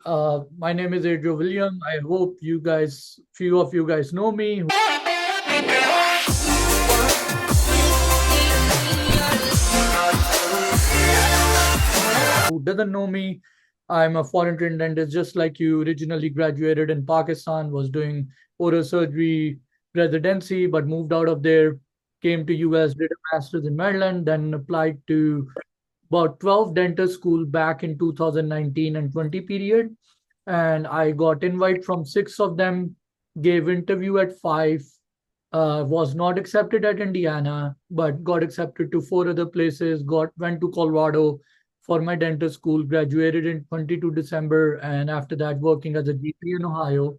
My name is Adriel William. I hope few of you guys know me. Who doesn't know me, I'm a foreign trained dentist, just like you. Originally graduated in Pakistan, was doing oral surgery residency, but moved out of there, came to US, did a master's in Maryland, then applied to about 12 dental school back in 2019 and 20 period. And I got invite from six of them, gave interview at five, was not accepted at Indiana, but got accepted to four other places, went to Colorado for my dental school, graduated in 22 December, and after that working as a GP in Ohio.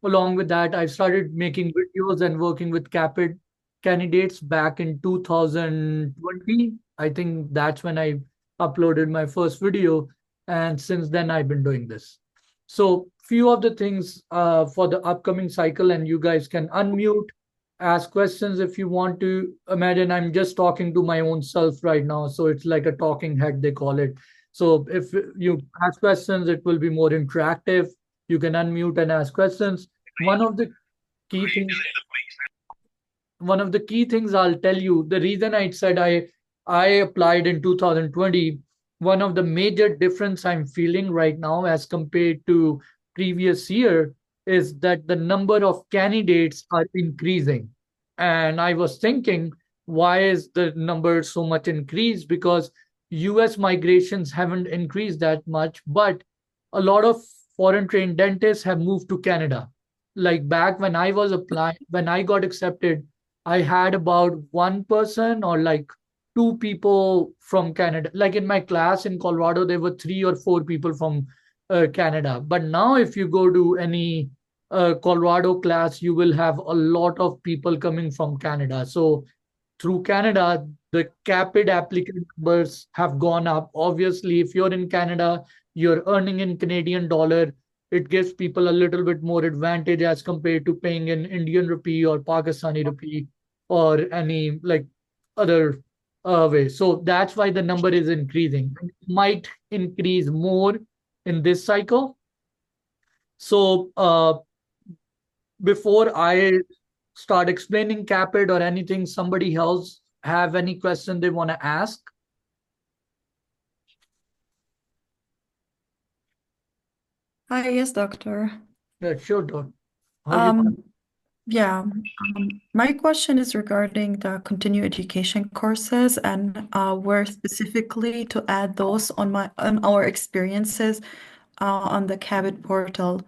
Along with that, I started making videos and working with CAPID candidates back in 2020. I think that's when I uploaded my first video. And since then, I've been doing this. So few of the things for the upcoming cycle, and you guys can unmute, ask questions if you want to. Imagine I'm just talking to my own self right now. So it's like a talking head, they call it. So if you ask questions, it will be more interactive. You can unmute and ask questions. One of the key things, one of the key things I'll tell you, the reason I said I applied in 2020, one of the major difference I'm feeling right now as compared to previous year is that the number of candidates are increasing. And I was thinking, why is the number so much increased? Because US migrations haven't increased that much, but a lot of foreign trained dentists have moved to Canada. Like back when I was applying, when I got accepted, I had about one person or like two people from Canada. Like in my class in Colorado, there were three or four people from Canada. But now, if you go to any Colorado class, you will have a lot of people coming from Canada. So through Canada, the CAPID applicant numbers have gone up. Obviously, if you're in Canada, you're earning in Canadian dollar. It gives people a little bit more advantage as compared to paying in Indian rupee or Pakistani rupee or any like other way. So that's why the number is increasing. It might increase more in this cycle. So before I start explaining CAPID or anything, somebody else have any question they want to ask? Hi, yes, doctor. Yeah, sure, Doc. How you? Yeah, my question is regarding the continuing education courses and where specifically to add those on our experiences on the CAPID portal.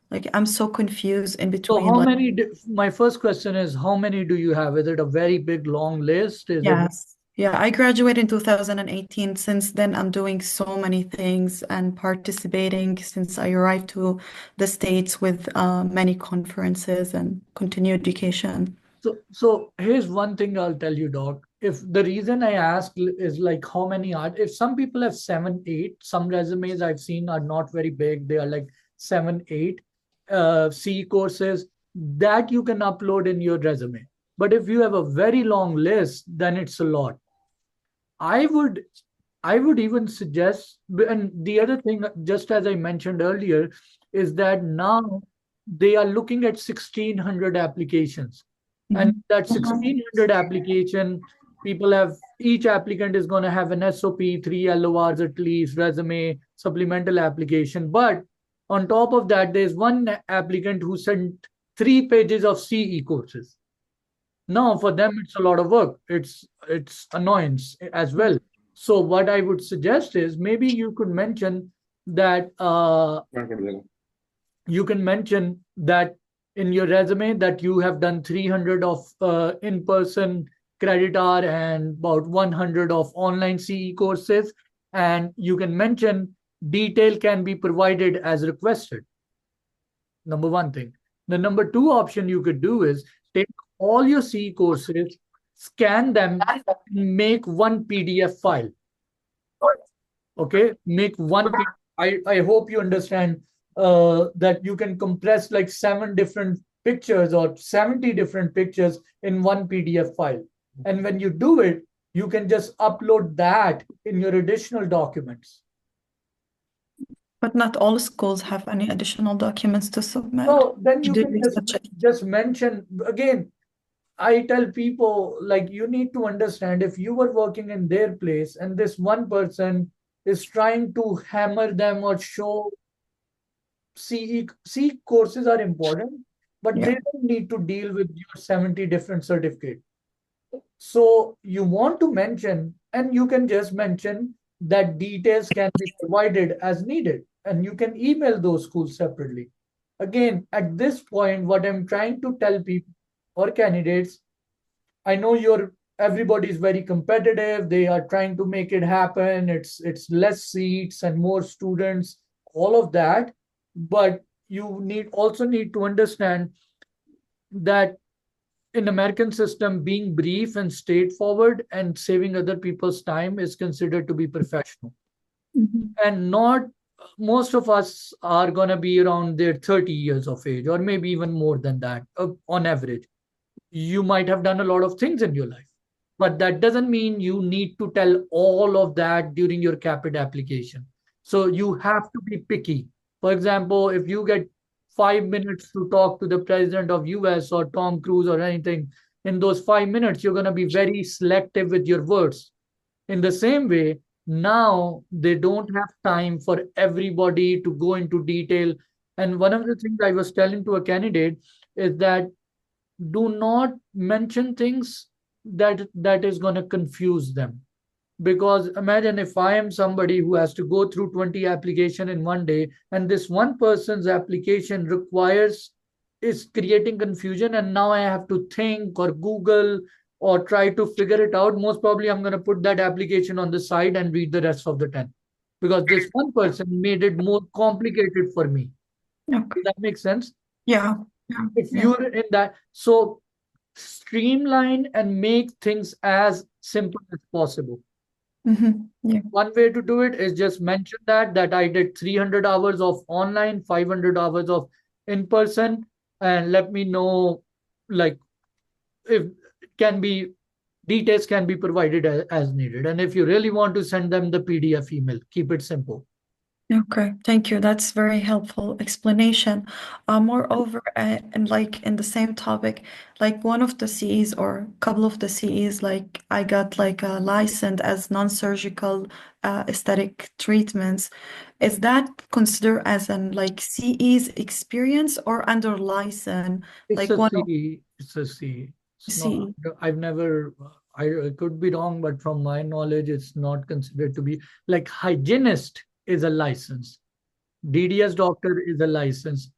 Like I'm so confused in So between how like many? My first question is, how many do you have? Is it a very big long list? Is it? yes. Yeah, I graduated in 2018. Since then, I'm doing so many things and participating since I arrived to the States with many conferences and continuing education. So here's one thing I'll tell you, Doc. If the reason I ask is like how many are, if some people have seven, eight, some resumes I've seen are not very big. They are like seven, eight C courses that you can upload in your resume. But if you have a very long list, then it's a lot. I would I would even suggest, and the other thing, just as I mentioned earlier, is that now they are looking at 1,600 applications. And Mhm. that 1,600 application, people have, each applicant is going to have an SOP, three LORs at least, resume, supplemental application. But on top of that, there's one applicant who sent 3 pages of CE courses. No, for them it's a lot of work. It's annoyance as well. So what I would suggest is maybe you could mention that you can mention that in your resume that you have done 300 of in-person credit hour and about 100 of online CE courses, and you can mention detail can be provided as requested. Number one thing. The number two option you could do is take all your C courses, scan them, and make one PDF file. Okay, make one. I hope you understand that you can compress like 7 different pictures or 70 different pictures in one PDF file. And when you do it, you can just upload that in your additional documents. But not all schools have any additional documents to submit. So then you Did can you such a just mention again. I tell people, like, you need to understand, if you were working in their place and this one person is trying to hammer them or show CE courses are important, but yeah. they don't need to deal with your 70 different certificates. So you want to mention, and you can just mention that details can be provided as needed, and you can email those schools separately. Again, at this point, what I'm trying to tell people or candidates, I know everybody is very competitive. They are trying to make it happen. It's less seats and more students, all of that. But you need to understand that in American system, being brief and straightforward and saving other people's time is considered to be professional. Mhm. And not most of us are gonna be around their 30 years of age, or maybe even more than that, on average. You might have done a lot of things in your life, but that doesn't mean you need to tell all of that during your CAPID application. So you have to be picky. For example, if you get 5 minutes to talk to the president of US or Tom Cruise or anything, in those 5 minutes, you're going to be very selective with your words. In the same way, now they don't have time for everybody to go into detail. And one of the things I was telling to a candidate is that do not mention things that is going to confuse them, because imagine if I am somebody who has to go through 20 application in one day, and this one person's application requires is creating confusion, and now I have to think or google or try to figure it out. Most probably I'm going to put that application on the side and read the rest of the 10, because this one person made it more complicated for me. Okay. Does that make sense? Yeah. Yeah. If Yeah. you're in that, so streamline and make things as simple as possible. Yeah. One way to do it is just mention that I did 300 hours of online, 500 hours of in person, and let me know, like, if it can be details can be provided as needed. And if you really want to send them the PDF email, keep it simple. Okay, thank you. That's very helpful explanation. Moreover, and like in the same topic, like one of the CEs or a couple of the CEs, like I got like a license as non-surgical aesthetic treatments. Is that considered as an like CE's experience or under license? It's Like a one of C. It's a C. It's not. CE. I've never. I could be wrong, but from my knowledge, it's not considered to be like hygienist is a license. DDS doctor is a license.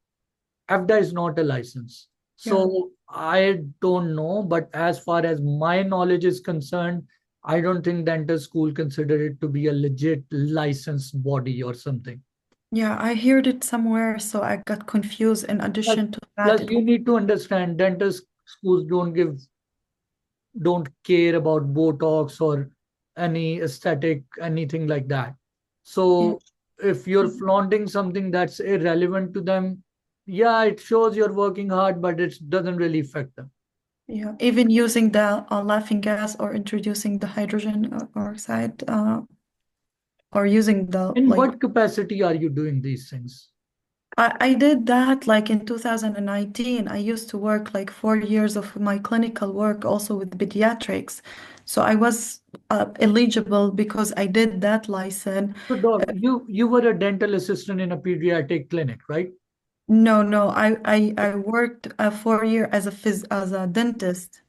AFDA is not a license. Yeah. So I don't know, but as far as my knowledge is concerned, I don't think dental school consider it to be a legit licensed body or something. Yeah, I heard it somewhere, so I got confused. In Plus, addition to that, plus it you was need to understand dental schools don't care about Botox or any aesthetic, anything like that. yeah. So if you're flaunting something that's irrelevant to them, yeah, it shows you're working hard, but it doesn't really affect them. Yeah, even using the laughing gas or introducing the hydrogen oxide or using the In like what capacity are you doing these things? I did that like in 2019. I used to work like 4 years of my clinical work also with pediatrics. So I was eligible because I did that license. So, Doc, you were a dental assistant in a pediatric clinic, right? No, no, I worked 4 year as as a dentist,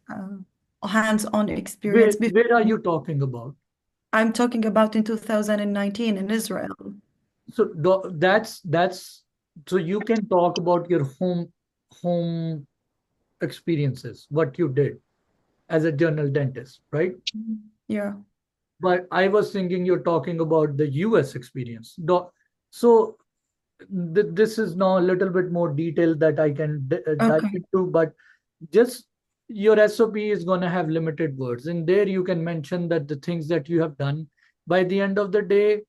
hands-on experience. Where are you talking about? I'm talking about in 2019 in Israel. So, that's so you can talk about your home experiences, what you did as a general dentist, right? Yeah. But I was thinking you're talking about the US experience. So this is now a little bit more detailed that I can dive Okay. into, but just your SOP is going to have limited words. In there, you can mention that the things that you have done. By the end of the day,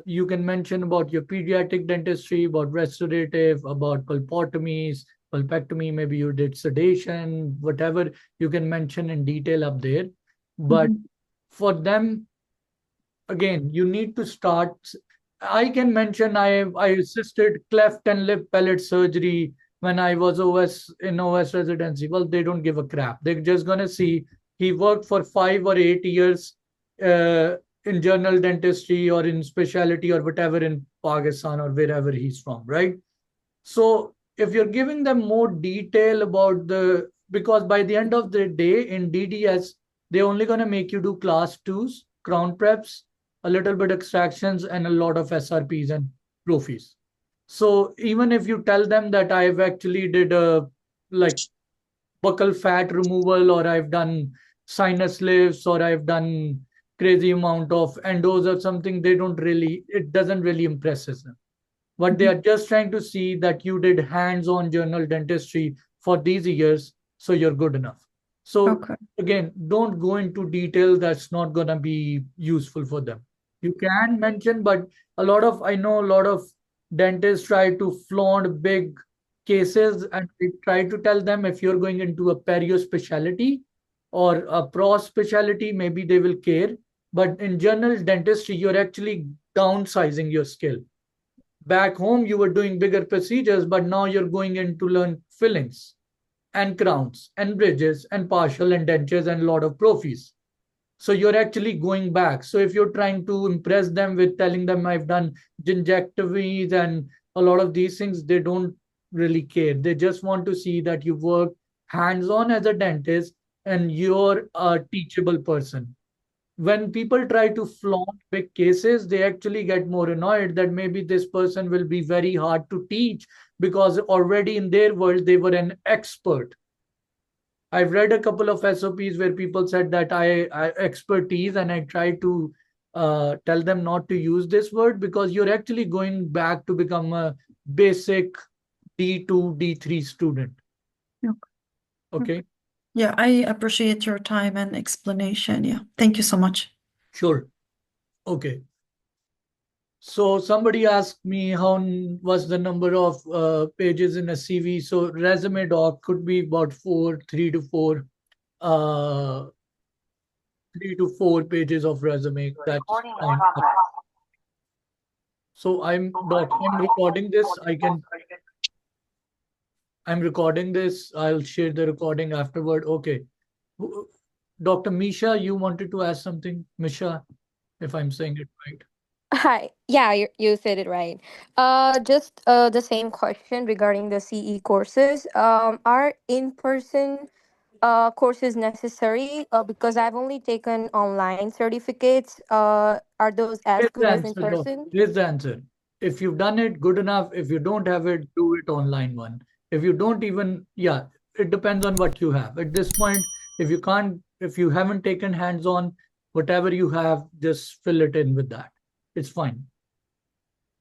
you can mention about your pediatric dentistry, about restorative, about pulpotomies, pulpectomy, maybe you did sedation, whatever you can mention in detail up there. But Mhm. for them, again, you need to start. I can mention I assisted cleft and lip palate surgery when I was OS residency. Well, they don't give a crap. They're just gonna see he worked for 5 or 8 years uh, in general dentistry or in specialty or whatever in Pakistan or wherever he's from, right? So if you're giving them more detail about the, because by the end of the day in DDS, they're only going to make you do class twos, crown preps, a little bit extractions, and a lot of SRPs and trophies. So even if you tell them that I've actually did a like buccal fat removal or I've done sinus lifts or I've done crazy amount of endos or something, they don't really, it doesn't really impresses them. What they Mhm. are just trying to see that you did hands-on general dentistry for these years, so you're good enough. So Okay. again, don't go into detail. That's not gonna be useful for them. You can mention, but I know a lot of dentists try to flaunt big cases and they try to tell them if you're going into a perio specialty or a pro specialty, maybe they will care. But in general dentistry, you're actually downsizing your skill. Back home, you were doing bigger procedures, but now you're going in to learn fillings and crowns and bridges and partial and dentures and a lot of prophies. So you're actually going back. So if you're trying to impress them with telling them I've done gingivitis and a lot of these things, they don't really care. They just want to see that you work hands-on as a dentist and you're a teachable person. When people try to flaunt big cases, they actually get more annoyed that maybe this person will be very hard to teach because already in their world they were an expert. I've read a couple of SOPs where people said that I expertise, and I try to tell them not to use this word because you're actually going back to become a basic D2, D3 student. Okay. Okay, Yeah, I appreciate your time and explanation. Yeah, thank you so much. sure. Okay. So somebody asked me how was the number of pages in a CV. So resume doc could be about uh, 3 to 4 pages of resume. That's fine. So I'm recording this. I'm recording this. I'll share the recording afterward. Okay. Dr. Misha, you wanted to ask something, Misha, if I'm saying it right. Hi. Yeah, you said it right. Just the same question regarding the CE courses. Are in-person courses necessary? Because I've only taken online certificates. Are those as Here's the good as in answer, Doc. person? Here's the answer. If you've done it, good enough. If you don't have it, do it online one. If you don't even, yeah, it depends on what you have. At this point, if you haven't taken hands-on, whatever you have, just fill it in with that. It's fine.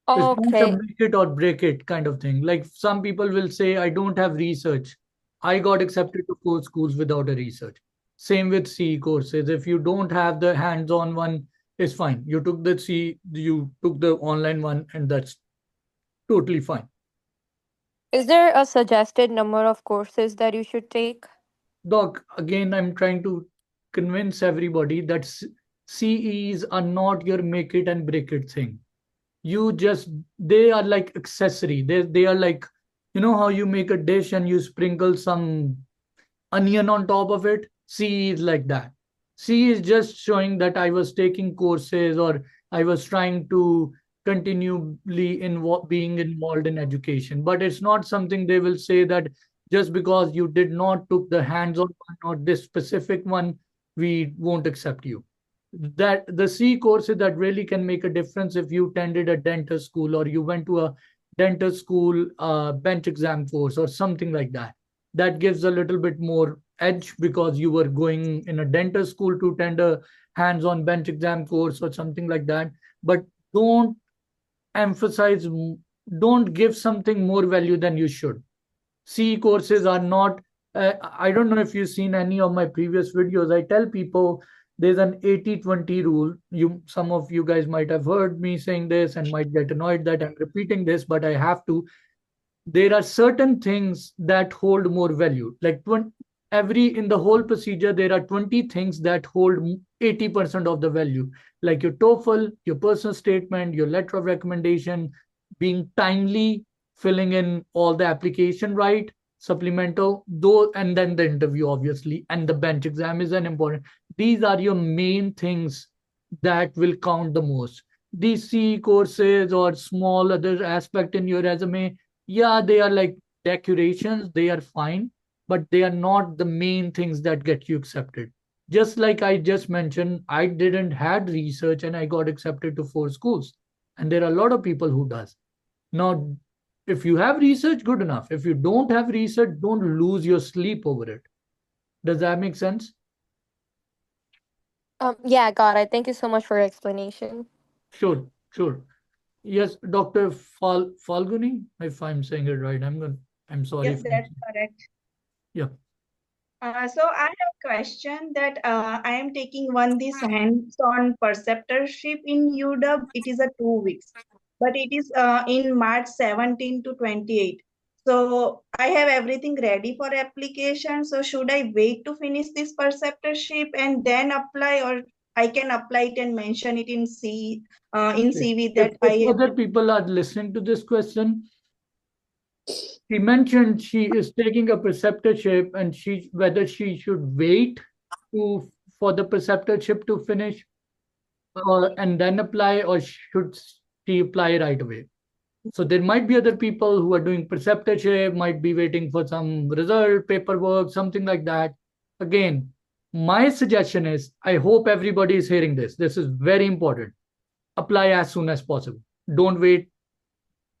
It's not a Okay. make it or break it kind of thing. Like some people will say, I don't have research. I got accepted to 4 schools without a research. Same with CE courses. If you don't have the hands-on one, it's fine. You took the online one, and that's totally fine. Is there a suggested number of courses that you should take? Doc, again, I'm trying to convince everybody that CEs are not your make it and break it thing. You just They are like accessory. They are like, you know how you make a dish and you sprinkle some onion on top of it. C is like that. C is just showing that I was taking courses or I was trying to continually being involved in education. But it's not something they will say that just because you did not took the hands-on one or this specific one, we won't accept you. That the C courses that really can make a difference if you attended a dental school or you went to a dental school bench exam course or something like that. That gives a little bit more edge because you were going in a dental school to attend a hands-on bench exam course or something like that. But don't emphasize, don't give something more value than you should. C courses are not, I don't know if you've seen any of my previous videos. I tell people there's an 80-20 rule. Some of you guys might have heard me saying this and might get annoyed that I'm repeating this, but I have to. There are certain things that hold more value. Like in the whole procedure, there are 20 things that hold 80% of the value, like your TOEFL, your personal statement, your letter of recommendation, being timely, filling in all the application right, supplemental, though, and then the interview, obviously, and the bench exam is an important. These are your main things that will count the most. These CE courses or small other aspect in your resume, yeah, they are like decorations, they are fine, but they are not the main things that get you accepted. Just like I just mentioned, I didn't had research and I got accepted to 4 schools. And there are a lot of people who does. Now, if you have research, good enough. If you don't have research, don't lose your sleep over it. Does that make sense? Yeah, got it. Thank you so much for your explanation. Sure, sure. Yes, Dr. Falguni, if I'm saying it right, I'm sorry. Yes, that's correct. Yeah. So I have a question that I am taking this hands-on preceptorship in UW. It is a 2 weeks, but it is in March 17 to 28. So I have everything ready for application. So should I wait to finish this preceptorship and then apply, or I can apply it and mention it in CV that I If have. other people are listening to this question, she mentioned she is taking a preceptorship and whether she should wait for the preceptorship to finish and then apply, or should she apply right away. So there might be other people who are doing preceptorship, might be waiting for some result, paperwork, something like that. Again, my suggestion is, I hope everybody is hearing this. This is very important. Apply as soon as possible. Don't wait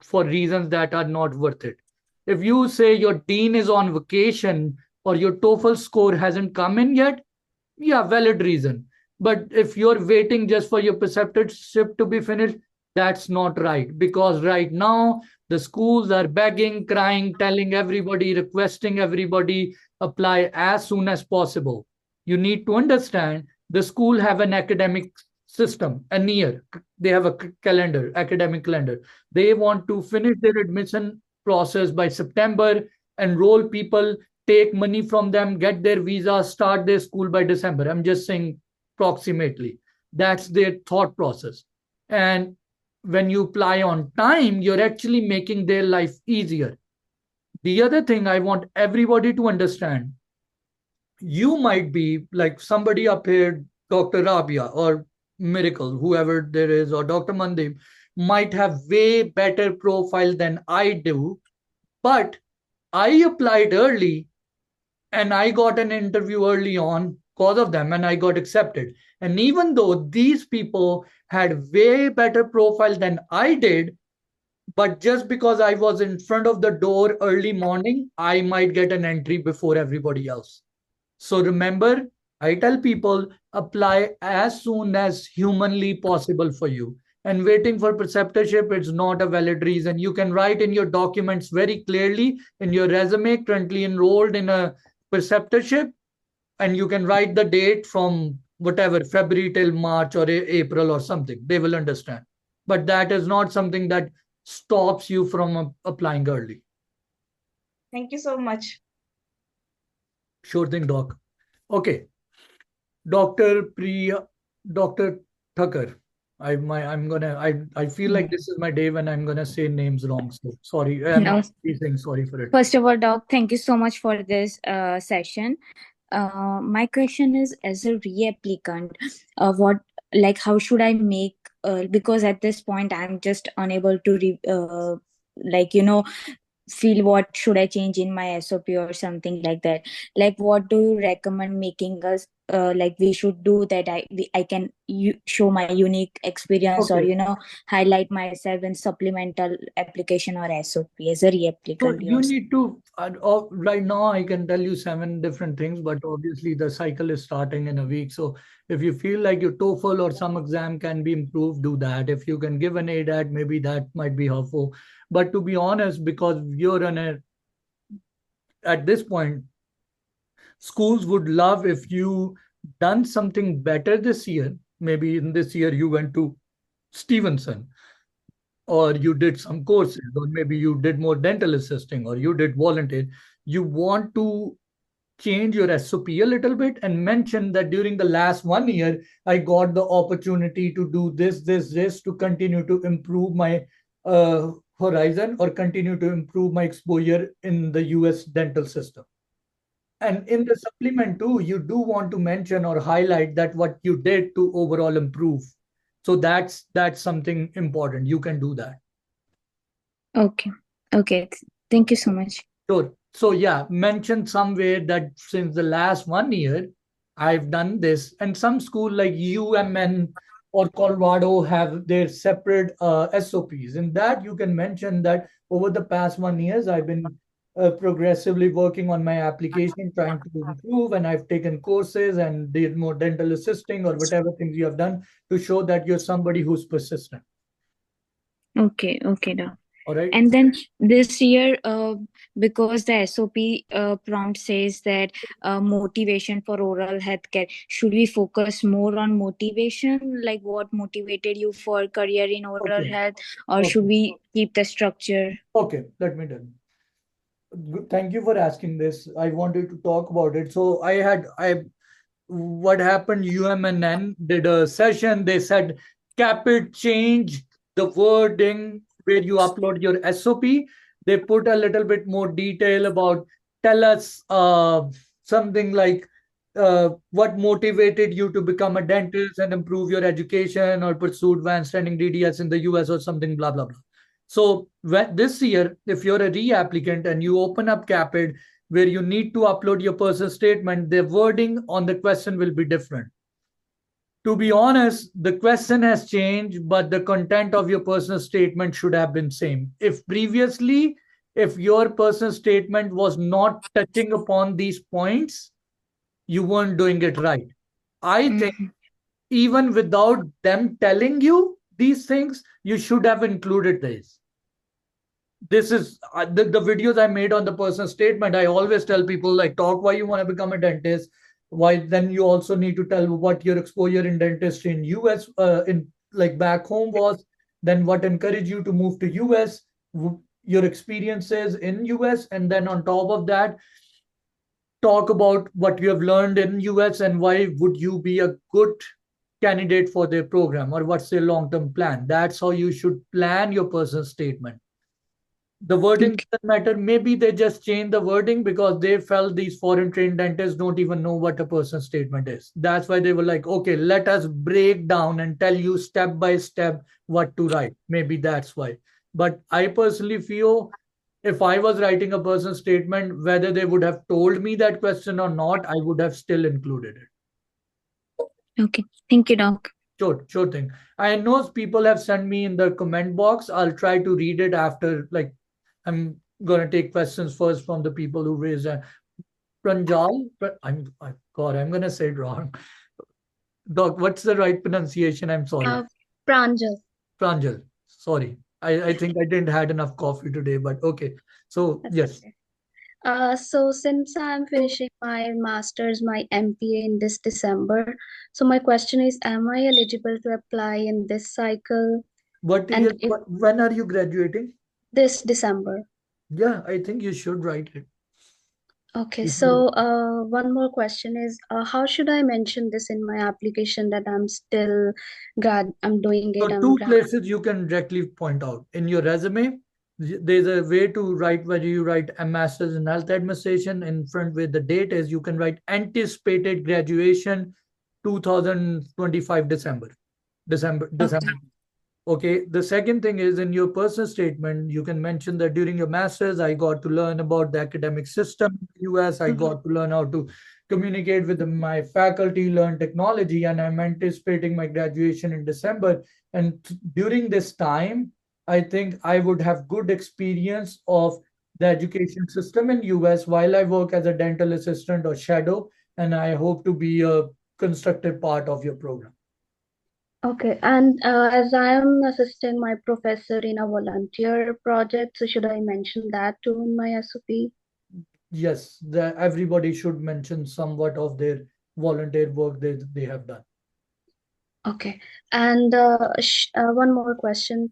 for reasons that are not worth it. If you say your dean is on vacation or your TOEFL score hasn't come in yet, yeah, valid reason. But if you're waiting just for your preceptorship to be finished, that's not right. Because right now, the schools are begging, crying, telling everybody, requesting everybody apply as soon as possible. You need to understand the school have an academic system, a year. They have a calendar, academic calendar. They want to finish their admission process by September, enroll people, take money from them, get their visa, start their school by December. I'm just saying approximately. That's their thought process. And when you apply on time, you're actually making their life easier. The other thing I want everybody to understand, you might be like somebody up here, Dr. Rabia or Miracle, whoever there is, or Dr. Mandeep, might have way better profile than I do, but I applied early and I got an interview early on because of them and I got accepted. And even though these people had way better profile than I did, but just because I was in front of the door early morning, I might get an entry before everybody else. So remember, I tell people apply as soon as humanly possible for you. And waiting for preceptorship is not a valid reason. You can write in your documents very clearly in your resume, currently enrolled in a preceptorship, and you can write the date from whatever, February till March or April or something. They will understand. But that is not something that stops you from applying early. Thank you so much. Sure thing, Doc. Okay. Dr. Thakur. I feel like this is my day when I'm gonna say names wrong. So sorry. I'm No. saying sorry for it. First of all, Doc, thank you so much for this session. My question is, as a reapplicant, how should I make? Because at this point, I'm just unable to feel what should I change in my SOP or something like that. Like, what do you recommend making us we should do that I can show my unique experience, Okay. or highlight myself in supplemental application or SOP as a So reapplicant? you need to, right now I can tell you 7 different things, but obviously the cycle is starting in a week. So if you feel like your TOEFL or some exam can be improved, do that. If you can give an ADAT, maybe that might be helpful. But to be honest, because you're at this point, schools would love if you done something better this year. Maybe in this year you went to Stevenson, or you did some courses, or maybe you did more dental assisting, or you did volunteer. You want to change your SOP a little bit and mention that during the last 1 year, I got the opportunity to do this to continue to improve my horizon or continue to improve my exposure in the US dental system. And in the supplement too, you do want to mention or highlight that what you did to overall improve. So that's something important. You can do that. Okay. Okay. Thank you so much. Sure. So yeah, mention somewhere that since the last 1 year, I've done this, and some school like UMN or Colorado have their separate SOPs. In that, you can mention that over the past 1 years, I've been progressively working on my application, trying to improve, and I've taken courses and did more dental assisting or whatever things you have done to show that you're somebody who's persistent. Okay. Okay, Doc. All right. And then this year, because the SOP prompt says that motivation for oral healthcare, should we focus more on motivation, like what motivated you for career in oral health, or should we keep the structure? Okay, let me tell you. Thank you for asking this. I wanted to talk about it. So what happened? UMNN did a session. They said CAPID change the wording where you upload your SOP. They put a little bit more detail about tell us something like what motivated you to become a dentist and improve your education or pursue advanced training DDS in the US or something, blah, blah, blah. So this year, if you're a reapplicant and you open up CAPID where you need to upload your personal statement, the wording on the question will be different. To be honest, the question has changed, but the content of your personal statement should have been same. If previously, if your personal statement was not touching upon these points, you weren't doing it right. I think even without them telling you these things, you should have included this. This is the videos I made on the personal statement. I always tell people like talk why you want to become a dentist. Why then you also need to tell what your exposure in dentistry in US in like back home was, then what encouraged you to move to US, your experiences in US, and then on top of that, talk about what you have learned in US and why would you be a good candidate for their program or what's their long-term plan. That's how you should plan your personal statement. The wording doesn't matter. Maybe they just changed the wording because they felt these foreign trained dentists don't even know what a personal statement is. That's why they were like, okay, let us break down and tell you step by step what to write. Maybe that's why. But I personally feel if I was writing a personal statement, whether they would have told me that question or not, I would have still included it. Okay. Thank you, Doc. Sure thing. I know people have sent me in the comment box. I'll try to read it after, like, I'm gonna take questions first from the people who raised a Pranjal. I'm gonna say it wrong. Doc, what's the right pronunciation? I'm sorry. Pranjal. Pranjal. Sorry. I think I didn't had enough coffee today, but okay. So That's yes. okay. So since I'm finishing my master's, my MPA in this December, so my question is, am I eligible to apply in this cycle? When are you graduating? This December. Yeah, I think you should write it. Okay, so one more question is, how should I mention this in my application that I'm still I'm doing it. So two places you can directly point out. In your resume, there's a way to write whether you write a master's in health administration in front where the date is, you can write anticipated graduation 2025 December. Okay. The second thing is in your personal statement, you can mention that during your master's, I got to learn about the academic system in the US. I got to learn how to communicate with my faculty, learn technology, and I'm anticipating my graduation in December. And during this time, I think I would have good experience of the education system in US while I work as a dental assistant or shadow, and I hope to be a constructive part of your program. Okay, and as I am assisting my professor in a volunteer project, so should I mention that too in my SOP? Yes, everybody should mention somewhat of their volunteer work they have done. Okay, and one more question.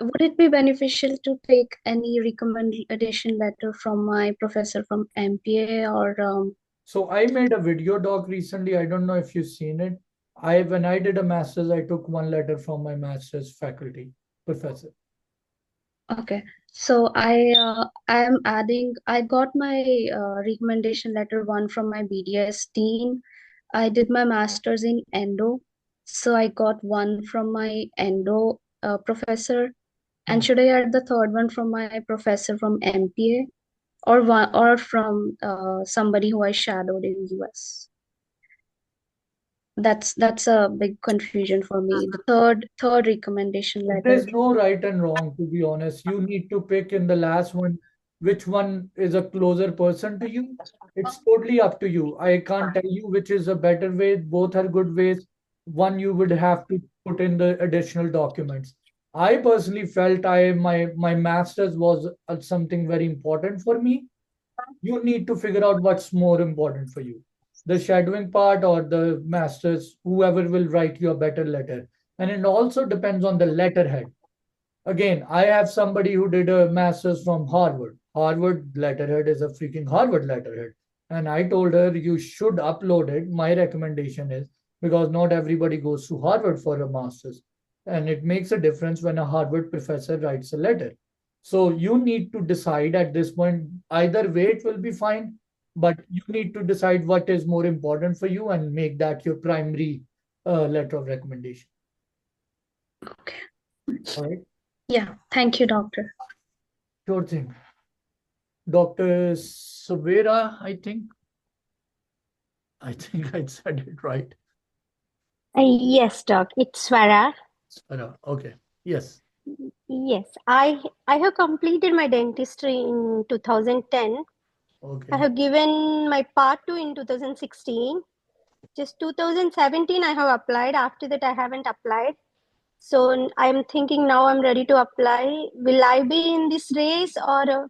Would it be beneficial to take any recommendation letter from my professor from MPA or So I made a video doc recently. I don't know if you've seen it. When I did a master's, I took one letter from my master's faculty professor. Okay. So I got my recommendation letter one from my BDS dean. I did my master's in endo. So I got one from my endo professor. And should I add the third one from my professor from MPA or from somebody who I shadowed in US? That's a big confusion for me. The third recommendation letter. There's no right and wrong, to be honest. You need to pick in the last one which one is a closer person to you. It's totally up to you. I can't tell you which is a better way. Both are good ways. One you would have to put in the additional documents. I personally felt my master's was something very important for me. You need to figure out what's more important for you, the shadowing part or the masters, whoever will write you a better letter. And it also depends on the letterhead. Again, I have somebody who did a master's from Harvard letterhead is a freaking Harvard letterhead, and I told her you should upload it. My recommendation is, because not everybody goes to Harvard for a master's, and it makes a difference when a Harvard professor writes a letter. So you need to decide at this point. Either way, it will be fine, but you need to decide what is more important for you and make that your primary letter of recommendation. Okay. All right. Yeah. Thank you, doctor. Sure thing. Dr. Savera, I think. I think I said it right. Yes, doc. It's Swara. Savera. Okay. Yes. Yes, I have completed my dentistry in 2010. I Okay. have given my part 2 in 2016. Just 2017 I have applied. After that I haven't applied. So I'm thinking now I'm ready to apply. Will I be in this race or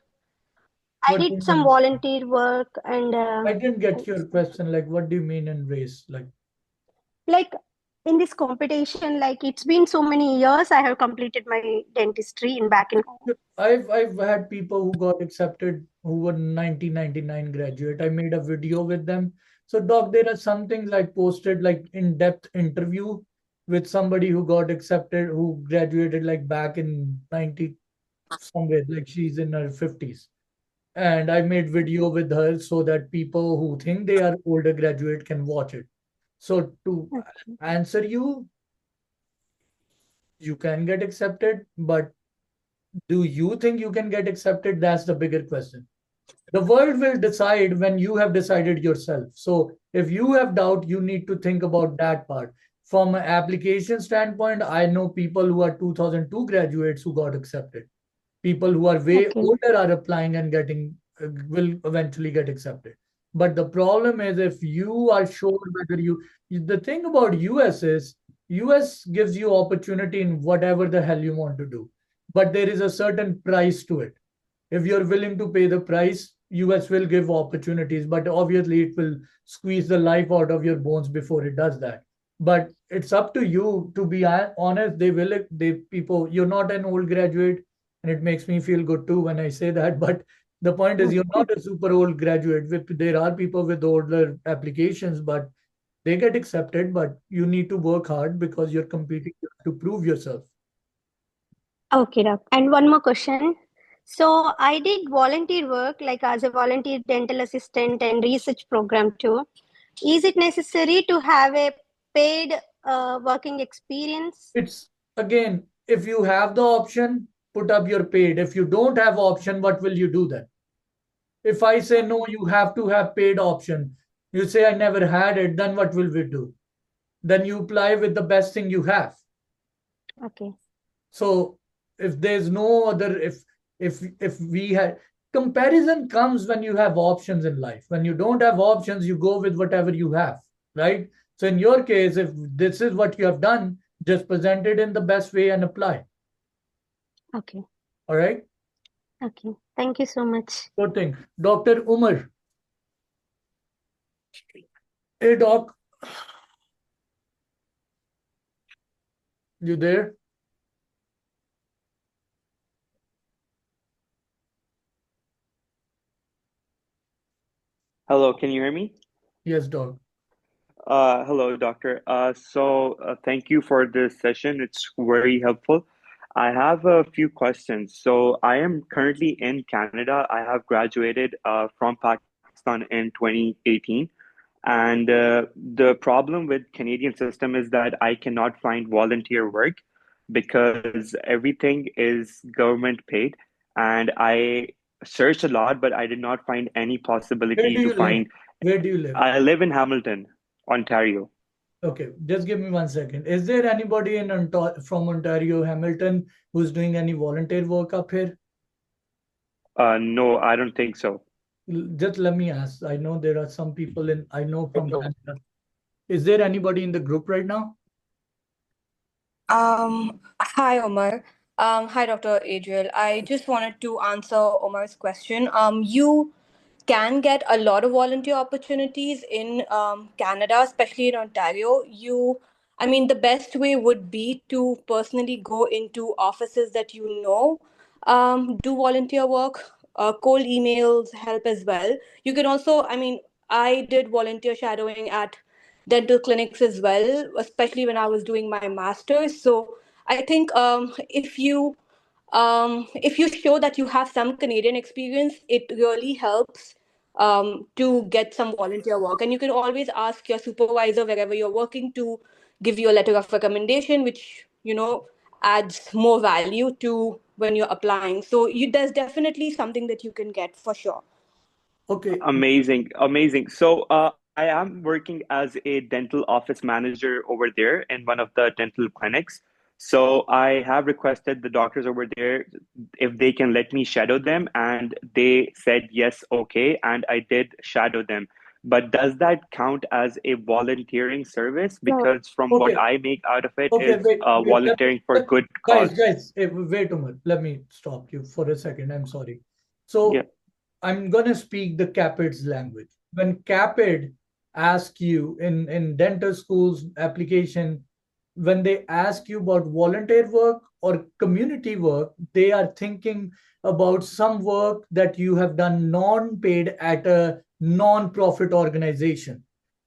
I What do did you some mean? volunteer work and I didn't get your question. Like, what do you mean in race? Like, like in this competition, like it's been so many years I have completed my dentistry in back in I've had people who got accepted who were 1999 graduate. I made a video with them. So, Doc, there are some things I posted like in-depth interview with somebody who got accepted who graduated like back in 90 somewhere, like she's in her 50s. And I made video with her so that people who think they are older graduate can watch it. So to answer you, you can get accepted, but do you think you can get accepted? That's the bigger question. The world will decide when you have decided yourself. So if you have doubt, you need to think about that part. From an application standpoint, I know people who are 2002 graduates who got accepted. People who are way Okay. older are applying and getting will eventually get accepted. But the problem is if you are sure whether the thing about US is US gives you opportunity in whatever the hell you want to do, but there is a certain price to it. If you're willing to pay the price, US will give opportunities, but obviously it will squeeze the life out of your bones before it does that. But it's up to you to be honest. They people, you're not an old graduate, and it makes me feel good too when I say that. But the point is, you're not a super old graduate. There are people with older applications, but they get accepted. But you need to work hard because you're competing to prove yourself. Okay, doc. And one more question. So I did volunteer work like as a volunteer dental assistant and research program too. Is it necessary to have a paid working experience? It's again, if you have the option, put up your paid. If you don't have option, what will you do then? If I say no, you have to have paid option. You say I never had it, then what will we do? Then you apply with the best thing you have. Okay. So if there's no other, if we had comparison comes when you have options in life. When you don't have options, you go with whatever you have, right? So in your case, if this is what you have done, just present it in the best way and apply. Okay. All right. Okay. Thank you so much. Good thing. Dr. Umar. Hey, doc. You there? Hello, can you hear me? Yes, Doc. Hello, doctor. Thank you for this session. It's very helpful. I have a few questions. So, I am currently in Canada. I have graduated from Pakistan in 2018. And the problem with Canadian system is that I cannot find volunteer work because everything is government paid. And I searched a lot, but I did not find any Where possibility do to you live? find. Where do you live? I live in Hamilton, Ontario. Okay, just give me 1 second. Is there anybody in from Ontario, Hamilton, who's doing any volunteer work up here? No, I don't think so. Just let me ask. I know there are some people I know from Canada. Is there anybody in the group right now? Hi, Omar. Hi, Dr. Adriel. I just wanted to answer Omar's question. You can get a lot of volunteer opportunities in Canada, especially in Ontario. I mean, the best way would be to personally go into offices that you know, do volunteer work. Cold emails help as well. You can also, I mean, I did volunteer shadowing at dental clinics as well, especially when I was doing my master's. So I think if you show that you have some Canadian experience, it really helps to get some volunteer work. And you can always ask your supervisor wherever you're working to give you a letter of recommendation, which adds more value to when you're applying. So there's definitely something that you can get for sure. Okay. Amazing, amazing. So, I am working as a dental office manager over there in one of the dental clinics. So, I have requested the doctors over there if they can let me shadow them, and they said yes, okay, and I did shadow them. But does that count as a volunteering service? No. Because from what Okay. I make out of it Okay. is volunteering for good cause. Guys, wait a minute. Let me stop you for a second. I'm sorry. So Yeah. I'm gonna speak the CAPID's language. When CAPID ask you in dental schools application, when they ask you about volunteer work or community work, they are thinking about some work that you have done non-paid at a non-profit organization.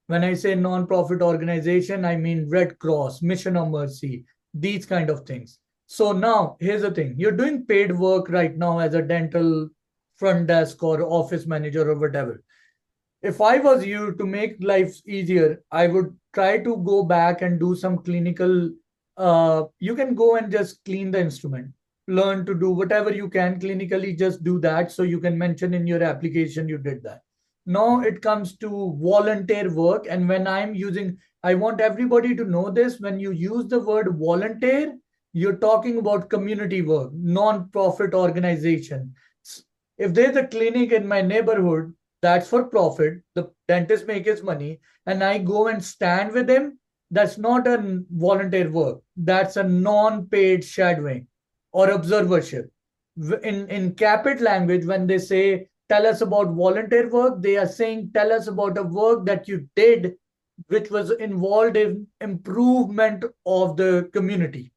When I say non-profit organization, I mean Red Cross, Mission of Mercy, these kind of things. So now here's the thing. You're doing paid work right now as a dental front desk or office manager or whatever. If I was you, to make life easier, I would try to go back and do some clinical. You can go and just clean the instrument, learn to do whatever you can clinically, just do that so you can mention in your application you did that. Now it comes to volunteer work. And when I'm using, I want everybody to know this, when you use the word volunteer, you're talking about community work, non-profit organization. If there's a clinic in my neighborhood that's for profit, the dentist makes his money, and I go and stand with him, that's not a volunteer work. That's a non-paid shadowing or observership. In CAPID language, when they say, tell us about volunteer work, they are saying, tell us about a work that you did which was involved in improvement of the community.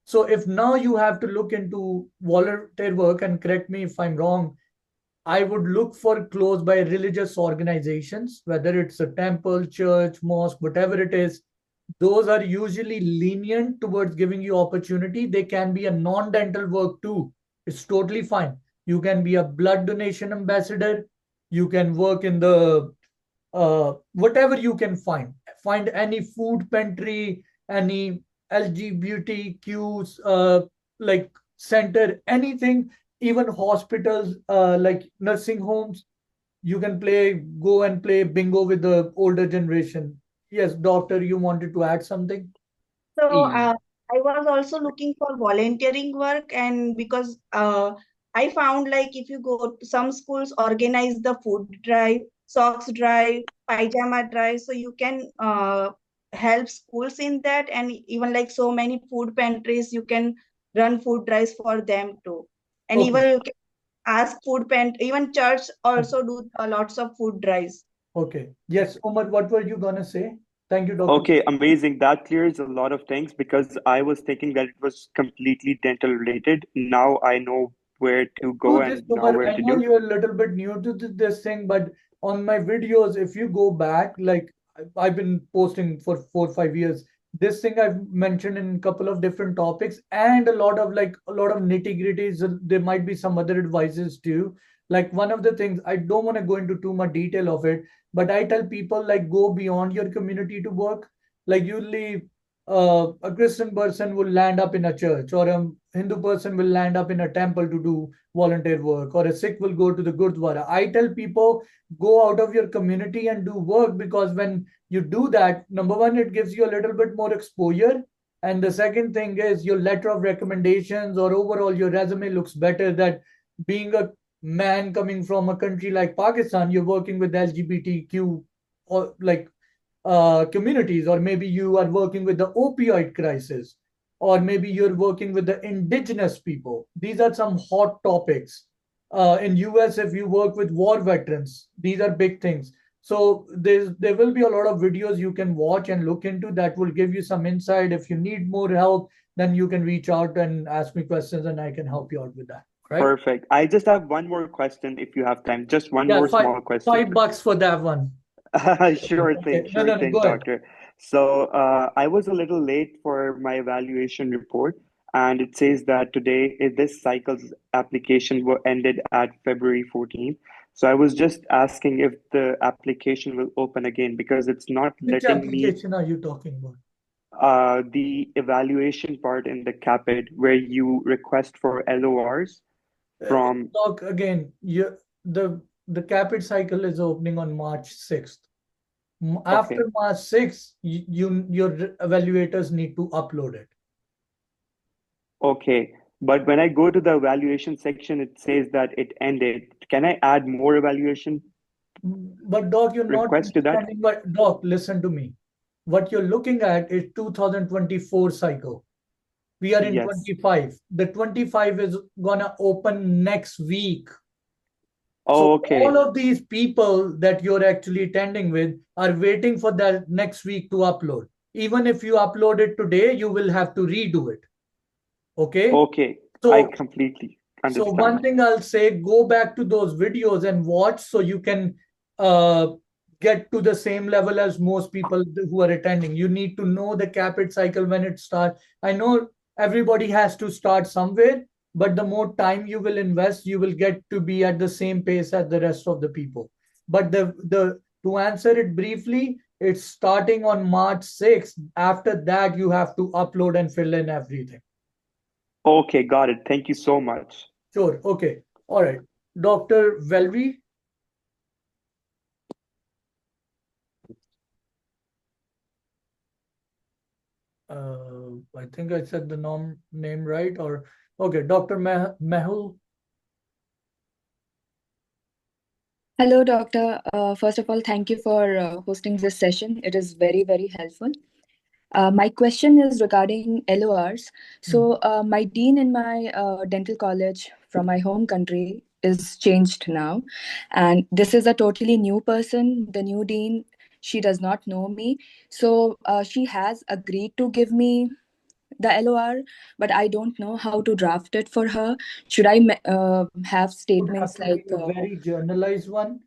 So if now you have to look into volunteer work, and correct me if I'm wrong, I would look for close by religious organizations, whether it's a temple, church, mosque, whatever it is. Those are usually lenient towards giving you opportunity. They can be a non-dental work too. It's totally fine. You can be a blood donation ambassador. You can work in the whatever you can find. Find any food pantry, any LGBTQs like center, anything, even hospitals like nursing homes. You can go and play bingo with the older generation. Yes, doctor, you wanted to add something? So I was also looking for volunteering work, and because I found like if you go to some schools organize the food drive, socks drive, pajama drive, so you can help schools in that, and even like so many food pantries, you can run food drives for them too, and Okay. even you can ask food pantry, even church also do lots of food drives. Okay. Yes, Omar, what were you gonna say? Thank you, doctor. Okay, amazing. That clears a lot of things because I was thinking that it was completely dental related. Now I know where to go this, and know Umar. where I to know do? you're a little bit new to this thing, but on my videos, if you go back, like I've been posting for 4 or 5 years, this thing I've mentioned in a couple of different topics and a lot of nitty-gritties. There might be some other advices too. Like one of the things, I don't want to go into too much detail of it, but I tell people like go beyond your community to work. Like usually a Christian person will land up in a church, or a Hindu person will land up in a temple to do volunteer work, or a Sikh will go to the Gurdwara. I tell people go out of your community and do work, because when you do that, number one, it gives you a little bit more exposure. And the second thing is your letter of recommendations or overall your resume looks better. That being a man coming from a country like Pakistan, you're working with LGBTQ or like communities, or maybe you are working with the opioid crisis, or maybe you're working with the indigenous people. These are some hot topics. In US, if you work with war veterans, these are big things. So there will be a lot of videos you can watch and look into that will give you some insight. If you need more help, then you can reach out and ask me questions, and I can help you out with that. Right? Perfect. I just have one more question if you have time. Just one Yeah, more small question. $5 for that one. Okay. No, Sure no, no. thing, Go ahead. doctor. So I was a little late for my evaluation report, and it says that today this cycle's application were ended at February 14th. So I was just asking if the application will open again because it's not Which letting me application are you talking about? the evaluation part in the CAPID where you request for LORs from. Talk again. The Capit cycle is opening on March 6th. Okay. After March 6th, your evaluators need to upload it. Okay, but when I go to the evaluation section, it says that it ended. Can I add more evaluation But Doc, you're not requests to that? understanding what, Doc, listen to me. What you're looking at is 2024 cycle. We are in Yes. 25. The 25 is gonna open next week. Oh, So okay. all of these people that you're actually attending with are waiting for that next week to upload. Even if you upload it today, you will have to redo it. Okay? Okay, I So completely so one understand. thing I'll say, go back to those videos and watch so you can uh, get to the same level as most people who are attending. You need to know the CAPID cycle when it starts. I know everybody has to start somewhere, but the more time you will invest, you will get to be at the same pace as the rest of the people. But the to answer it briefly, it's starting on March 6th. After that, you have to upload and fill in everything. Okay, got it. Thank you so much. Sure. Okay. All right. Dr. Velvi. I think I said the name right. Or okay, Dr. Mehul. Hello, Doctor. First of all, thank you for hosting this session. It is very, very helpful. My question is regarding LORs. So, my dean in my dental college from my home country is changed now. And this is a totally new person. The new dean, she does not know me. So, she has agreed to give me the LOR, but I don't know how to draft it for her. Should I have Would have statements to be like, a very journalized one,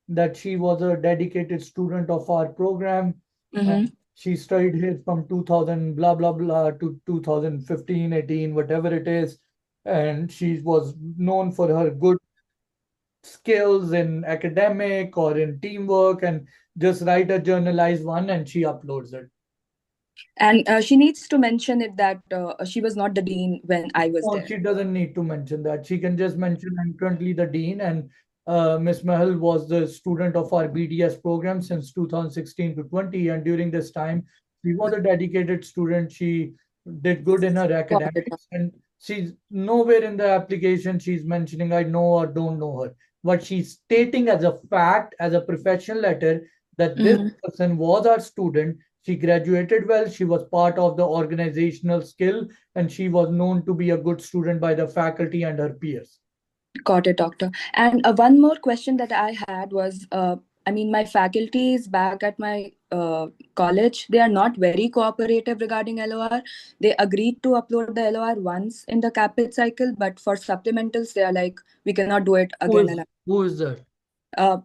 that she was a dedicated student of our program, and mhm. she studied here from 2000 blah blah blah to 2015, 18, whatever it is, and she was known for her good skills in academic or in teamwork, and just write a journalized one and she uploads it. And she needs to mention it that she was not the dean when I was No, there. she doesn't need to mention that. She can just mention I'm currently the dean, and Miss Mahal was the student of our BDS program since 2016 to 20. And during this time, she was a dedicated student. She did good in her Got it. academics, and she's nowhere in the application she's mentioning I know or don't know her. What she's stating as a fact, as a professional letter, that this Mhm. person was our student. She graduated well. She was part of the organizational skill, and she was known to be a good student by the faculty and her peers. Got it, doctor. And one more question that I had was, I mean, my faculty is back at my college, they are not very cooperative regarding LOR. They agreed to upload the LOR once in the CAPID cycle, but for supplementals, they are like, we cannot do it again and Who is that? again.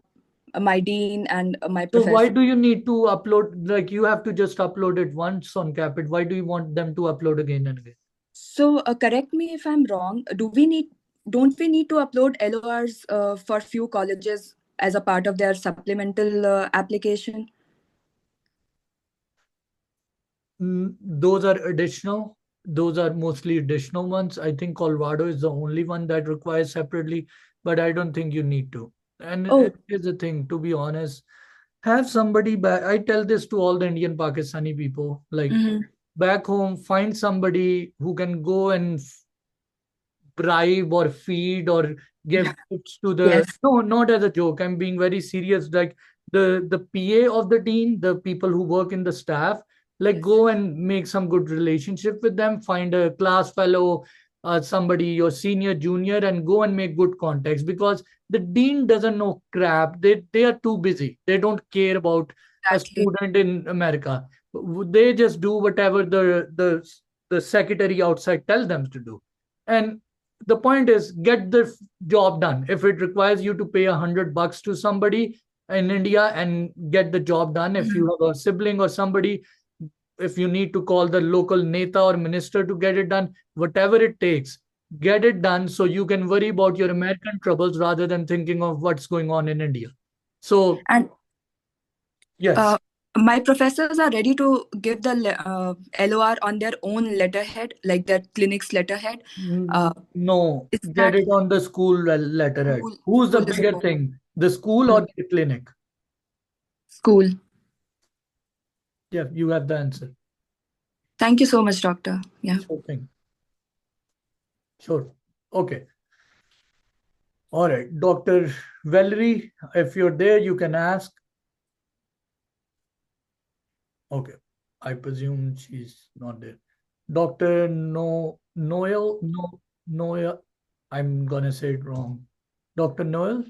My dean and my So why professor. do you need to upload, like you have to just upload it once on Caapid? Why do you want them to upload again and again? So correct me if I'm wrong. Don't we need to upload LORs for few colleges as a part of their supplemental application? Those are additional. Those are mostly additional ones. I think Colorado is the only one that requires separately, but I don't think you need to. And Oh. here's the thing, to be honest, have somebody back. I tell this to all the Indian Pakistani people, like back home, find somebody who can go and bribe or feed or give tips to the Yes. no, not as a joke, I'm being very serious, like the PA of the dean, the people who work in the staff, like go and make some good relationship with them, find a class fellow, somebody your senior junior, and go and make good contacts, because the dean doesn't know crap. They are too busy. They don't care about a student in America. They just do whatever the secretary outside tells them to do. And the point is, get the job done. If it requires you to pay $100 to somebody in India and get the job done, if you have a sibling or somebody, if you need to call the local neta or minister to get it done, whatever it takes, get it done so you can worry about your American troubles rather than thinking of what's going on in India. So, and yes. My professors are ready to give the LOR on their own letterhead, like their clinic's letterhead. No, get it on the school letterhead. Who's the bigger thing, the school or the clinic? School. Yeah, you have the answer. Thank you so much, doctor. Yeah. Sure thing. Sure. Okay. All right. Dr. Valerie, if you're there, you can ask. Okay. I presume she's not there. Dr. Noel, I'm gonna say it wrong. Dr. Noel.